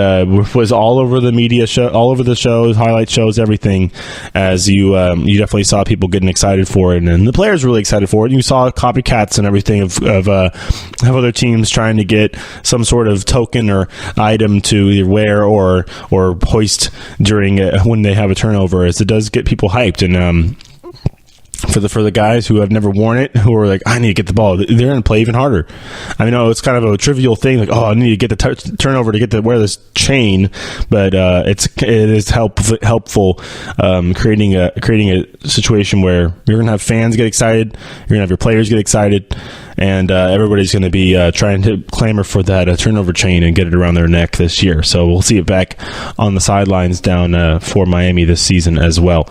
was all over the media show, all over the shows, highlight shows, everything. As you definitely saw people getting excited for it, and the players were really excited for it. You saw copycats and everything of other teams trying to get some sort of token or item to either wear or hoist during when they have a turnover, as it does get people hyped. And for the guys who have never worn it, who are like, I need to get the ball, they're going to play even harder. I know it's kind of a trivial thing, like, I need to get the turnover to get to wear this chain, but it is helpful creating a situation where you're going to have fans get excited, you're going to have your players get excited, and everybody's going to be trying to clamor for that turnover chain and get it around their neck this year. So we'll see it back on the sidelines down for Miami this season as well.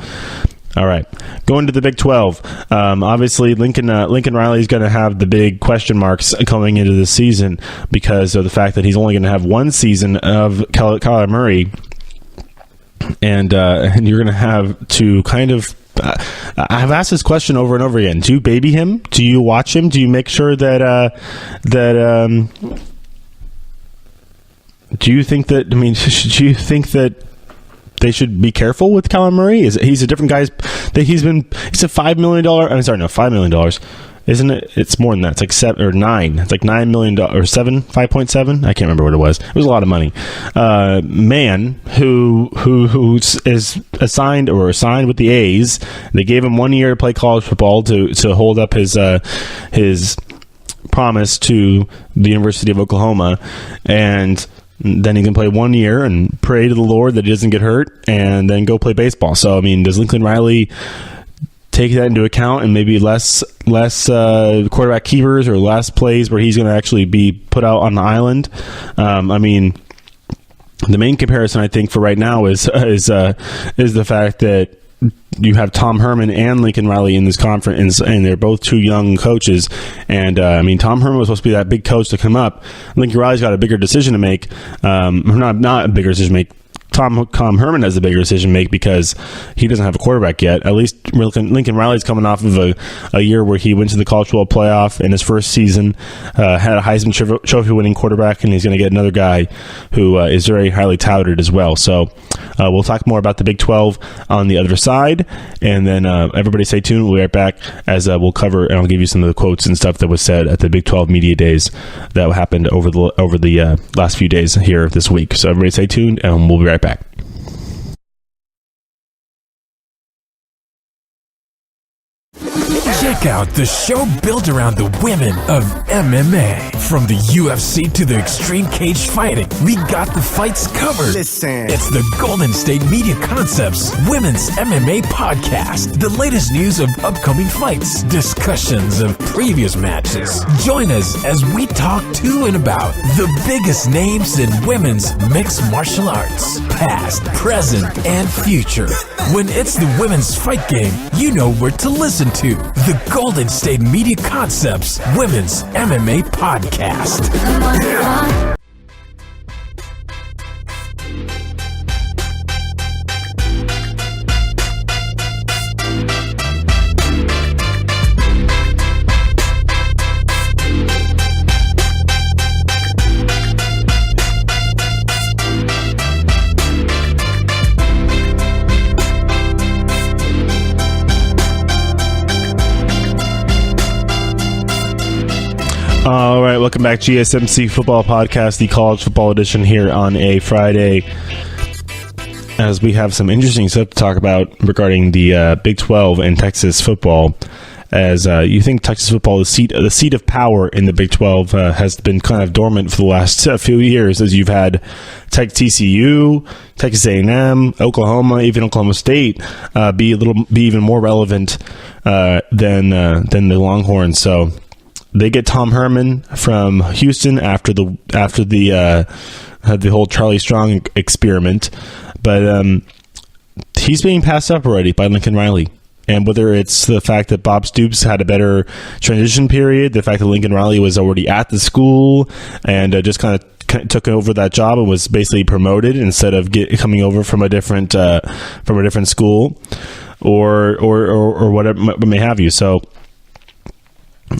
All right, going to the Big 12. Obviously, Lincoln Riley is going to have the big question marks coming into the season because of the fact that he's only going to have 1 season of Kyler Murray, and you're going to have to kind of. I've asked this question over and over again. Do you baby him? Do you watch him? Do you make sure that do you think that? I mean, do you think that they should be careful with Kyler Murray? He's a different guy. He's a $5 million. I'm sorry, no, $5 million. Isn't it? It's more than that. It's like 7 or 9. It's like $9 million or 5.7. I can't remember what it was. It was a lot of money. Man who is signed with the A's. They gave him 1 year to play college football to hold up his promise to the University of Oklahoma, and then he can play 1 year and pray to the Lord that he doesn't get hurt, and then go play baseball. So I mean, does Lincoln Riley take that into account, and maybe less quarterback keepers or less plays where he's going to actually be put out on the island? I mean, the main comparison I think for right now is the fact that you have Tom Herman and Lincoln Riley in this conference, and they're both two young coaches. And I mean, Tom Herman was supposed to be that big coach to come up. Lincoln Riley's got a bigger decision to make. Not a bigger decision to make. Tom Herman has a bigger decision to make because he doesn't have a quarterback yet. At least Lincoln Riley's coming off of a year where he went to the college football playoff in his first season, had a Heisman Trophy winning quarterback, and he's going to get another guy who is very highly touted as well. So we'll talk more about the Big 12 on the other side, and then everybody stay tuned. We'll be right back as we'll cover, and I'll give you some of the quotes and stuff that was said at the Big 12 Media Days that happened over the last few days here this week. So everybody stay tuned, and we'll be right back. Check out the show built around the women of MMA. From the UFC to the extreme cage fighting, we got the fights covered. Listen. It's the Golden State Media Concepts Women's MMA Podcast. The latest news of upcoming fights, discussions of previous matches. Join us as we talk to and about the biggest names in women's mixed martial arts, past, present, and future. When it's the women's fight game, you know where to listen to. The Golden State Media Concepts Women's MMA Podcast. All right, welcome back, GSMC Football Podcast, the college football edition here on a Friday, as we have some interesting stuff to talk about regarding the Big 12 and Texas football. As you think Texas football, the seat of power in the Big 12 has been kind of dormant for the last few years, as you've had TCU, Texas A&M, Oklahoma, even Oklahoma State be even more relevant than the Longhorns. So they get Tom Herman from Houston after the whole Charlie Strong experiment, but he's being passed up already by Lincoln Riley. And whether it's the fact that Bob Stoops had a better transition period, the fact that Lincoln Riley was already at the school and just kind of took over that job and was basically promoted instead of coming over from a different school, or whatever may have you. So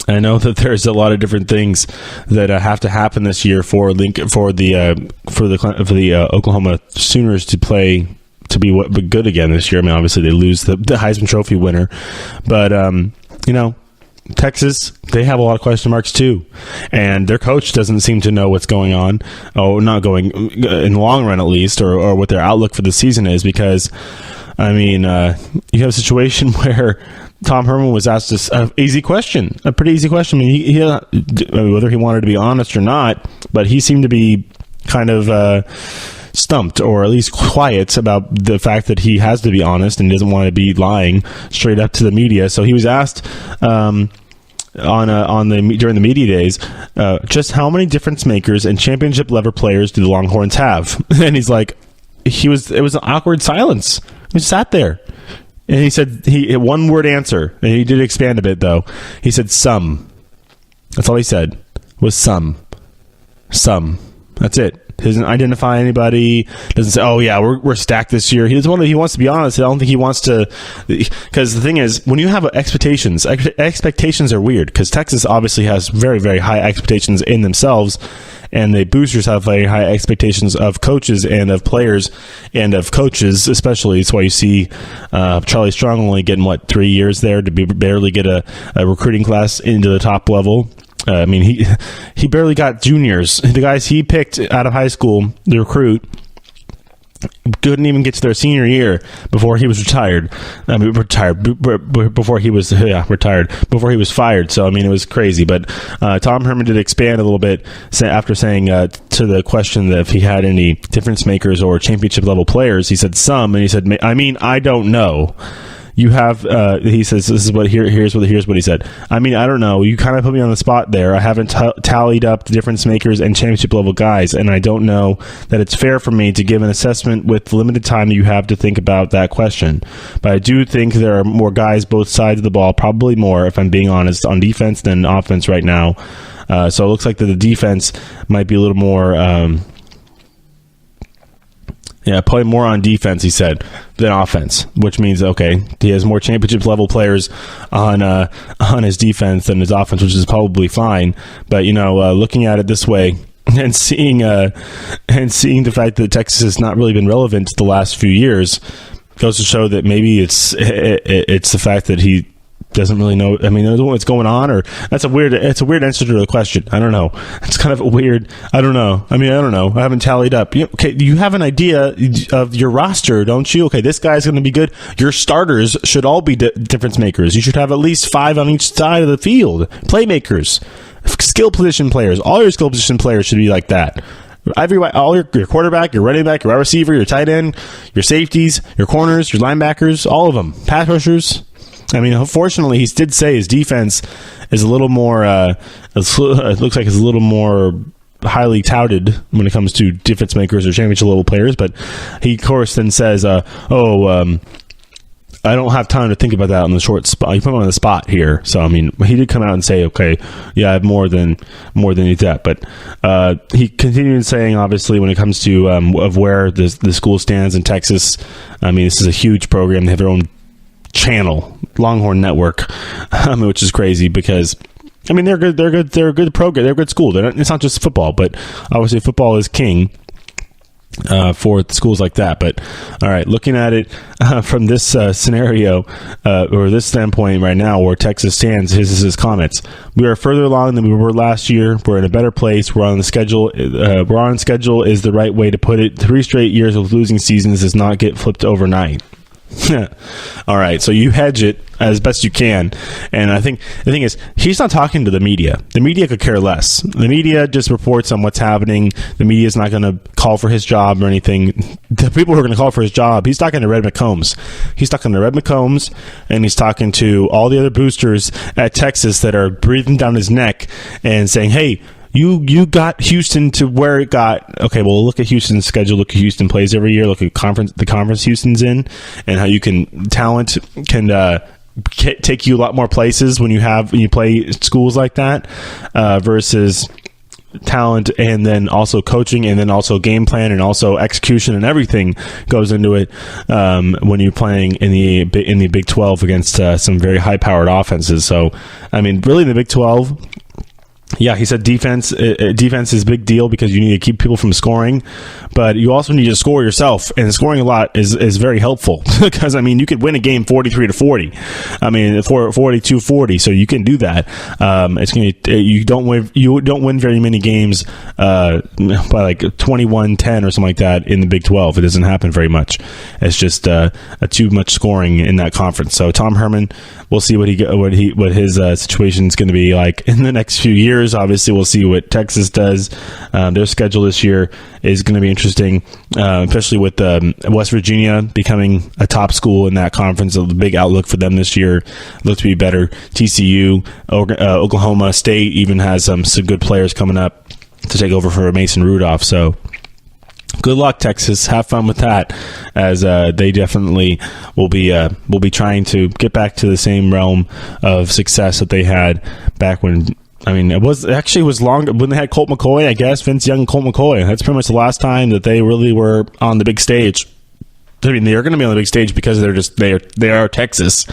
I know that there's a lot of different things that have to happen this year for the Oklahoma Sooners to be good again this year. I mean, obviously they lose the Heisman Trophy winner, but Texas, they have a lot of question marks too, and their coach doesn't seem to know what's going on, not going in the long run at least, or what their outlook for the season is. Because I mean, you have a situation where Tom Herman was asked a pretty easy question. I mean, whether he wanted to be honest or not, but he seemed to be kind of stumped, or at least quiet, about the fact that he has to be honest and doesn't want to be lying straight up to the media. So he was asked during the media days, just how many difference makers and championship level players do the Longhorns have? And he's like, it was an awkward silence. He sat there. And he said, one word answer, and he did expand a bit though. He said some. That's all he said, was some. That's it. He doesn't identify anybody. Doesn't say, "Oh yeah, we're stacked this year." He doesn't want to. He wants to be honest. I don't think he wants to, because the thing is, when you have expectations are weird. Because Texas obviously has very, very high expectations in themselves, and the boosters have very high expectations of coaches and of players and of coaches especially. That's why you see Charlie Strong only getting 3 years there to barely get a recruiting class into the top level. I mean, he barely got juniors. The guys he picked out of high school, the recruit, couldn't even get to their senior year before he was retired. Before he was retired. Before he was fired. So I mean, it was crazy. But Tom Herman did expand a little bit after saying to the question that if he had any difference makers or championship level players. He said some, and he said, I mean, I don't know. You have, he says, here's what he said. I mean, I don't know. You kind of put me on the spot there. I haven't tallied up the difference makers and championship level guys, and I don't know that it's fair for me to give an assessment with the limited time that you have to think about that question. But I do think there are more guys both sides of the ball, probably more, if I'm being honest, on defense than offense right now. So it looks like that the defense might be a little more... play more on defense, he said, than offense, which means, okay, he has more championship level players on his defense than his offense, which is probably fine. But, looking at it this way and seeing the fact that Texas has not really been relevant the last few years goes to show that maybe it's the fact that he doesn't really know. I mean, knows what's going on, or it's a weird answer to the question. I don't know. It's kind of a weird. I don't know. I mean, I don't know. I haven't tallied up. Okay, you have an idea of your roster, don't you? Okay, this guy's going to be good. Your starters should all be difference makers. You should have at least 5 on each side of the field. Playmakers, skill position players. All your skill position players should be like that. All your quarterback, your running back, your wide receiver, your tight end, your safeties, your corners, your linebackers, all of them. Pass rushers. I mean, unfortunately, he did say his defense is a little more, it looks like it's a little more highly touted when it comes to difference makers or championship level players. But he, of course, then says, I don't have time to think about that on the short spot. You put him on the spot here. So, I mean, he did come out and say, okay, yeah, I have more than that. But he continued saying, obviously, when it comes to of where the school stands in Texas, I mean, this is a huge program. They have their own channel, Longhorn Network, which is crazy because, I mean, they're good. They're a good program. They're a good school. It's not just football, but obviously football is king for schools like that. But all right, looking at it from this scenario or this standpoint right now, where Texas stands, his comments: we are further along than we were last year. We're in a better place. We're on schedule. We're on schedule is the right way to put it. 3 straight years of losing seasons does not get flipped overnight. All right, so you hedge it as best you can, and I think the thing is, he's not talking to the media. The media could care less. The media just reports on what's happening. The media is not going to call for his job or anything. The people who are going to call for his job, he's talking to Red McCombs. And he's talking to all the other boosters at Texas that are breathing down his neck and saying, hey, You got Houston to where it got. Okay, well, look at Houston's schedule. Look at Houston plays every year. Look at the conference Houston's in, and how talent can take you a lot more places when you play schools like that versus talent, and then also coaching, and then also game plan, and also execution, and everything goes into it when you're playing in the Big 12 against some very high-powered offenses. So, I mean, really, in the Big 12. Yeah, he said defense is a big deal because you need to keep people from scoring, but you also need to score yourself, and scoring a lot is very helpful because, I mean, you could win a game 43-40. I mean, 42-40, so you can do that. You don't win very many games by like 21-10 or something like that in the Big 12. It doesn't happen very much. It's just too much scoring in that conference. So Tom Herman, we'll see what his situation is going to be like in the next few years. Obviously, we'll see what Texas does. Their schedule this year is going to be interesting, especially with West Virginia becoming a top school in that conference. A big outlook for them this year. Looks to be better. TCU, Oklahoma State even has some good players coming up to take over for Mason Rudolph. So good luck, Texas. Have fun with that, as they definitely will be trying to get back to the same realm of success that they had back when. I mean, it was long when they had Colt McCoy, I guess, Vince Young and Colt McCoy. That's pretty much the last time that they really were on the big stage. I mean, they're going to be on the big stage because they are Texas.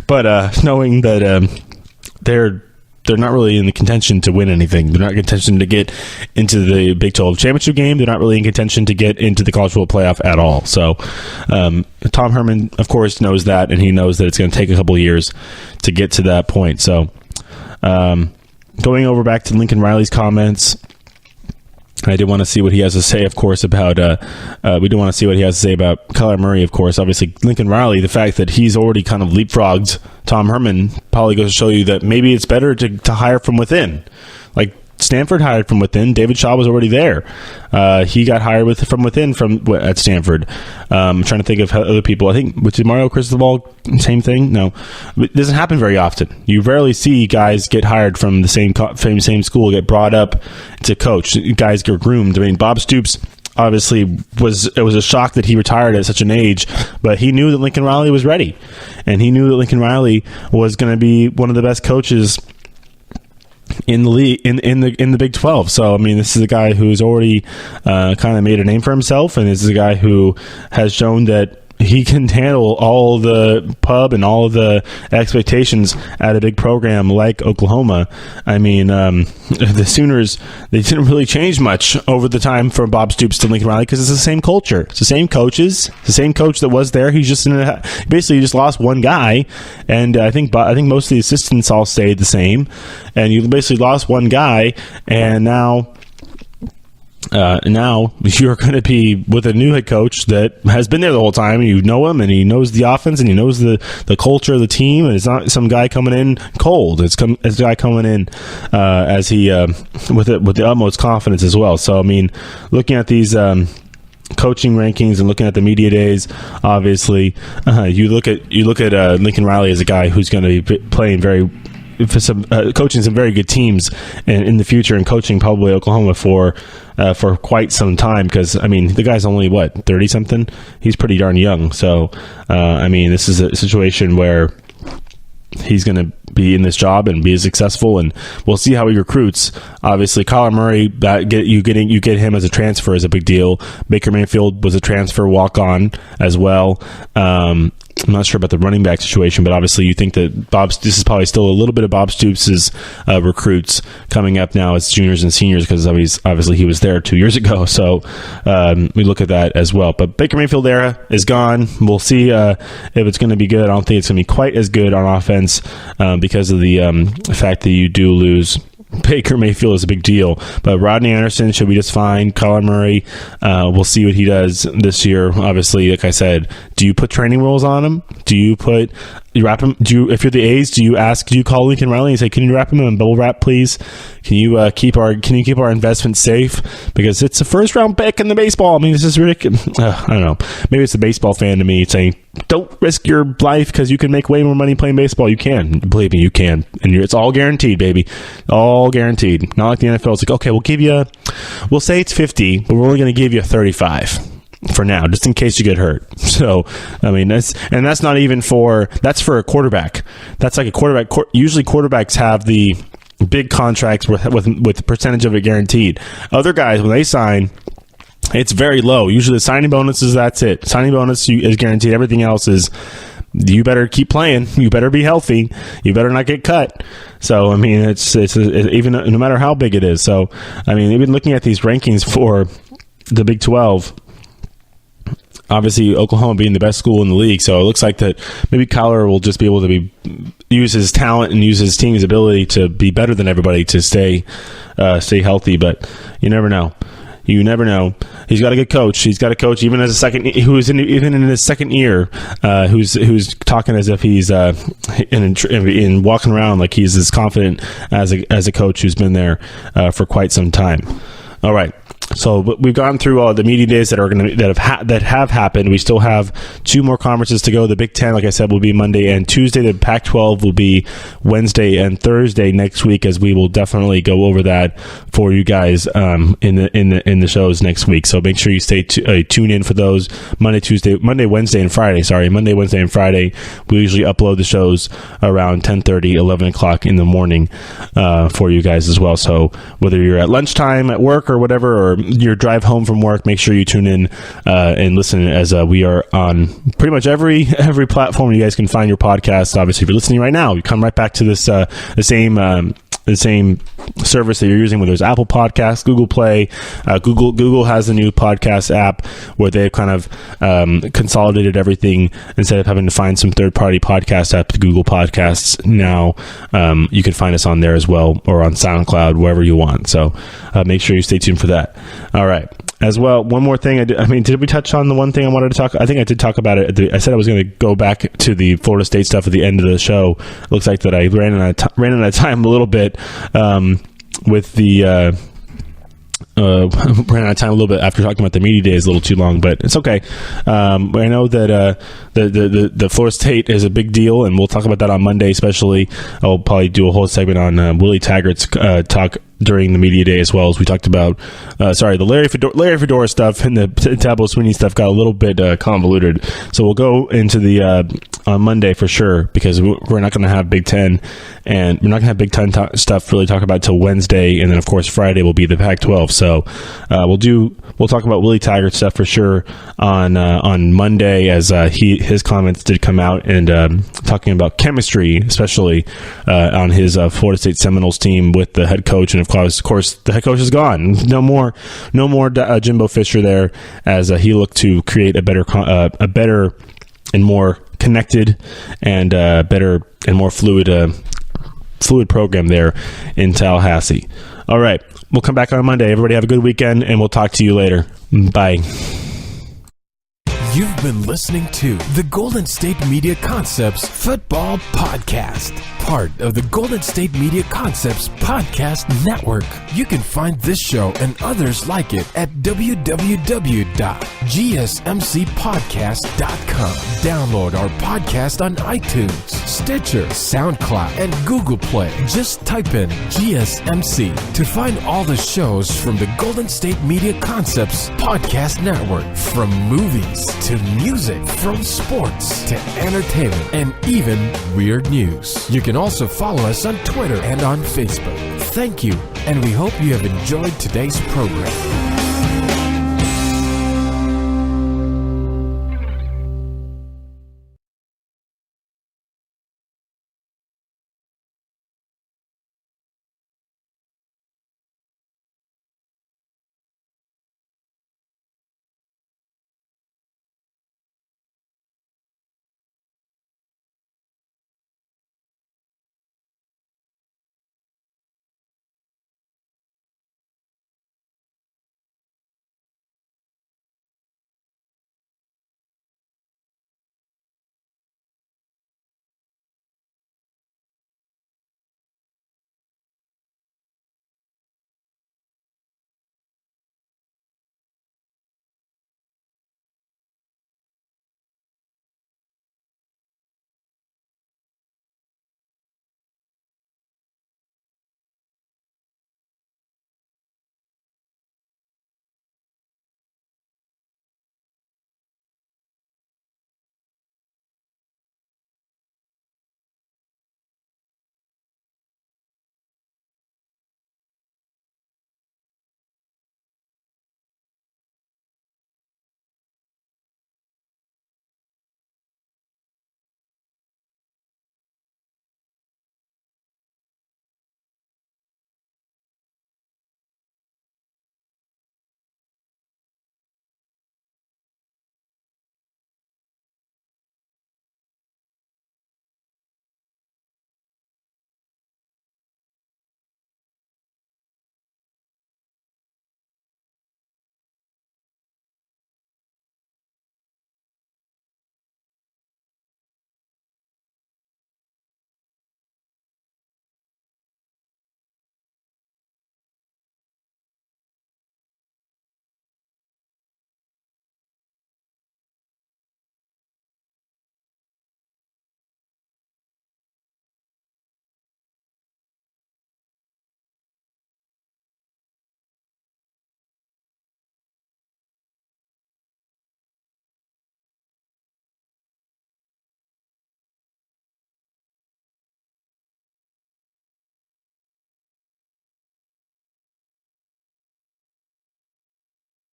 But knowing that they're they're not really in the contention to win anything. They're not in contention to get into the Big 12 championship game. They're not really in contention to get into the college football playoff at all. So Tom Herman, of course, knows that, and he knows that it's going to take a couple of years to get to that point. So going over back to Lincoln Riley's comments, I did want to see what he has to say, of course, about we do want to see what he has to say about Kyler Murray, of course. Obviously, Lincoln Riley, the fact that he's already kind of leapfrogged Tom Herman probably goes to show you that maybe it's better to hire from within. Like Stanford hired from within. David Shaw was already there. He got hired from within at Stanford. I'm trying to think of other people. I think, which is Mario Cristobal, same thing? No. It doesn't happen very often. You rarely see guys get hired from the same school, get brought up to coach. Guys get groomed. I mean, Bob Stoops obviously it was a shock that he retired at such an age, but he knew that Lincoln Riley was ready. And he knew that Lincoln Riley was going to be one of the best coaches in the league, in the Big 12. So I mean, this is a guy who's already kind of made a name for himself, and this is a guy who has shown that he can handle all the pub and all the expectations at a big program like Oklahoma. I mean, the Sooners, they didn't really change much over the time from Bob Stoops to Lincoln Riley because it's the same culture. It's the same coaches, the same coach that was there. He's just basically just lost one guy, and I think most of the assistants all stayed the same, and you basically lost one guy, and now you're going to be with a new head coach that has been there the whole time. You know him, and he knows the offense, and he knows the culture of the team. And it's not some guy coming in cold. It's a guy coming in as he with the utmost confidence as well. So I mean, looking at these coaching rankings and looking at the media days, obviously, you look at Lincoln Riley as a guy who's going to be playing coaching some very good teams in the future, and coaching probably Oklahoma for quite some time, because I mean the guy's only 30 something. He's pretty darn young. So I mean, this is a situation where he's going to be in this job and be successful, and we'll see how he recruits. Obviously, Kyler Murray, you get him as a transfer is a big deal. Baker Mayfield was a transfer walk-on as well. I'm not sure about the running back situation, but obviously you think that this is probably still a little bit of Bob Stoops' recruits coming up now as juniors and seniors, because obviously he was there 2 years ago. So we look at that as well. But Baker Mayfield era is gone. We'll see if it's going to be good. I don't think it's going to be quite as good on offense because of the fact that you do lose Baker Mayfield is a big deal. But Rodney Anderson should be just fine. Kyler Murray, we'll see what he does this year. Obviously, like I said, do you put training rules on him? Do you wrap him? If you're the A's, do you call Lincoln Riley and say, can you wrap him in bubble wrap, please? Can you keep our investment safe? Because it's a first round pick in the baseball. I mean, this is ridiculous. I don't know. Maybe it's a baseball fan to me saying, don't risk your life because you can make way more money playing baseball. You can. Believe me, you can. And it's all guaranteed, baby. All guaranteed. Not like the NFL. It's like, okay, we'll say it's 50, but we're only going to give you 35 for now, just in case you get hurt. So, I mean, that's not even that's for a quarterback. That's like a quarterback. Usually quarterbacks have the big contracts with the percentage of it guaranteed. Other guys, when they sign, it's very low. Usually the signing bonuses, that's it. Signing bonus is guaranteed. Everything else is, you better keep playing. You better be healthy. You better not get cut. So, I mean, it's even no matter how big it is. So, I mean, even looking at these rankings for the Big 12, obviously Oklahoma being the best school in the league. So it looks like that maybe Kyler will just be able to use his talent and use his team's ability to be better than everybody to stay healthy. But you never know. You never know. He's got a good coach. He's got a coach even in his second year, who's talking as if he's in walking around like he's as confident as a coach who's been there for quite some time. All right. So we've gone through all the media days that have happened. We still have 2 more conferences to go. The Big Ten, like I said, will be Monday and Tuesday. The Pac-12 will be Wednesday and Thursday next week, as we will definitely go over that for you guys in the shows next week. So make sure you stay tune in for those Monday, Wednesday, and Friday. Sorry, Monday, Wednesday, and Friday. We usually upload the shows around 10:30, 11 o'clock in the morning for you guys as well. So whether you're at lunchtime at work or whatever, or your drive home from work, make sure you tune in and listen, as we are on pretty much every platform you guys can find your podcast. Obviously, if you're listening right now, you come right back to this the same service that you're using, whether it's Apple Podcasts, Google Play. Google has a new podcast app where they've kind of consolidated everything. Instead of having to find some third-party podcast app to Google Podcasts, now you can find us on there as well, or on SoundCloud, wherever you want. So make sure you stay tuned for that. All right. As well, one more thing. Did we touch on the one thing I wanted to talk? I think I did talk about it. I said I was going to go back to the Florida State stuff at the end of the show. It looks like that I ran out of time a little bit with the ran out of time a little bit after talking about the media days a little too long, but it's okay. I know that the Florida State is a big deal, and we'll talk about that on Monday. Especially, I'll probably do a whole segment on Willie Taggart's talk during the media day, as well as we talked about. The Larry Fedora stuff and the Dabo Swinney stuff got a little bit convoluted, so we'll go into the on Monday for sure, because we're not going to have Big Ten, and we're not going to have Big Ten stuff really talk about till Wednesday, and then of course Friday will be the Pac-12. So we'll talk about Willie Taggart stuff for sure on Monday, as his comments did come out, and talking about chemistry, especially on his Florida State Seminoles team with the head coach. And of course the head coach is gone. No more Jimbo Fisher there, as he looked to create a better and more connected and better and more fluid program there in Tallahassee. All right, we'll come back on Monday. Everybody have a good weekend, and we'll talk to you later. Bye. You've been listening to the Golden State Media Concepts Football Podcast, part of the Golden State Media Concepts Podcast Network. You can find this show and others like it at www.gsmcpodcast.com. Download our podcast on iTunes, Stitcher, SoundCloud, and Google Play. Just type in GSMC to find all the shows from the Golden State Media Concepts Podcast Network, from movies to music, from sports to entertainment, and even weird news. You can also follow us on Twitter and on Facebook. Thank you, and we hope you have enjoyed today's program.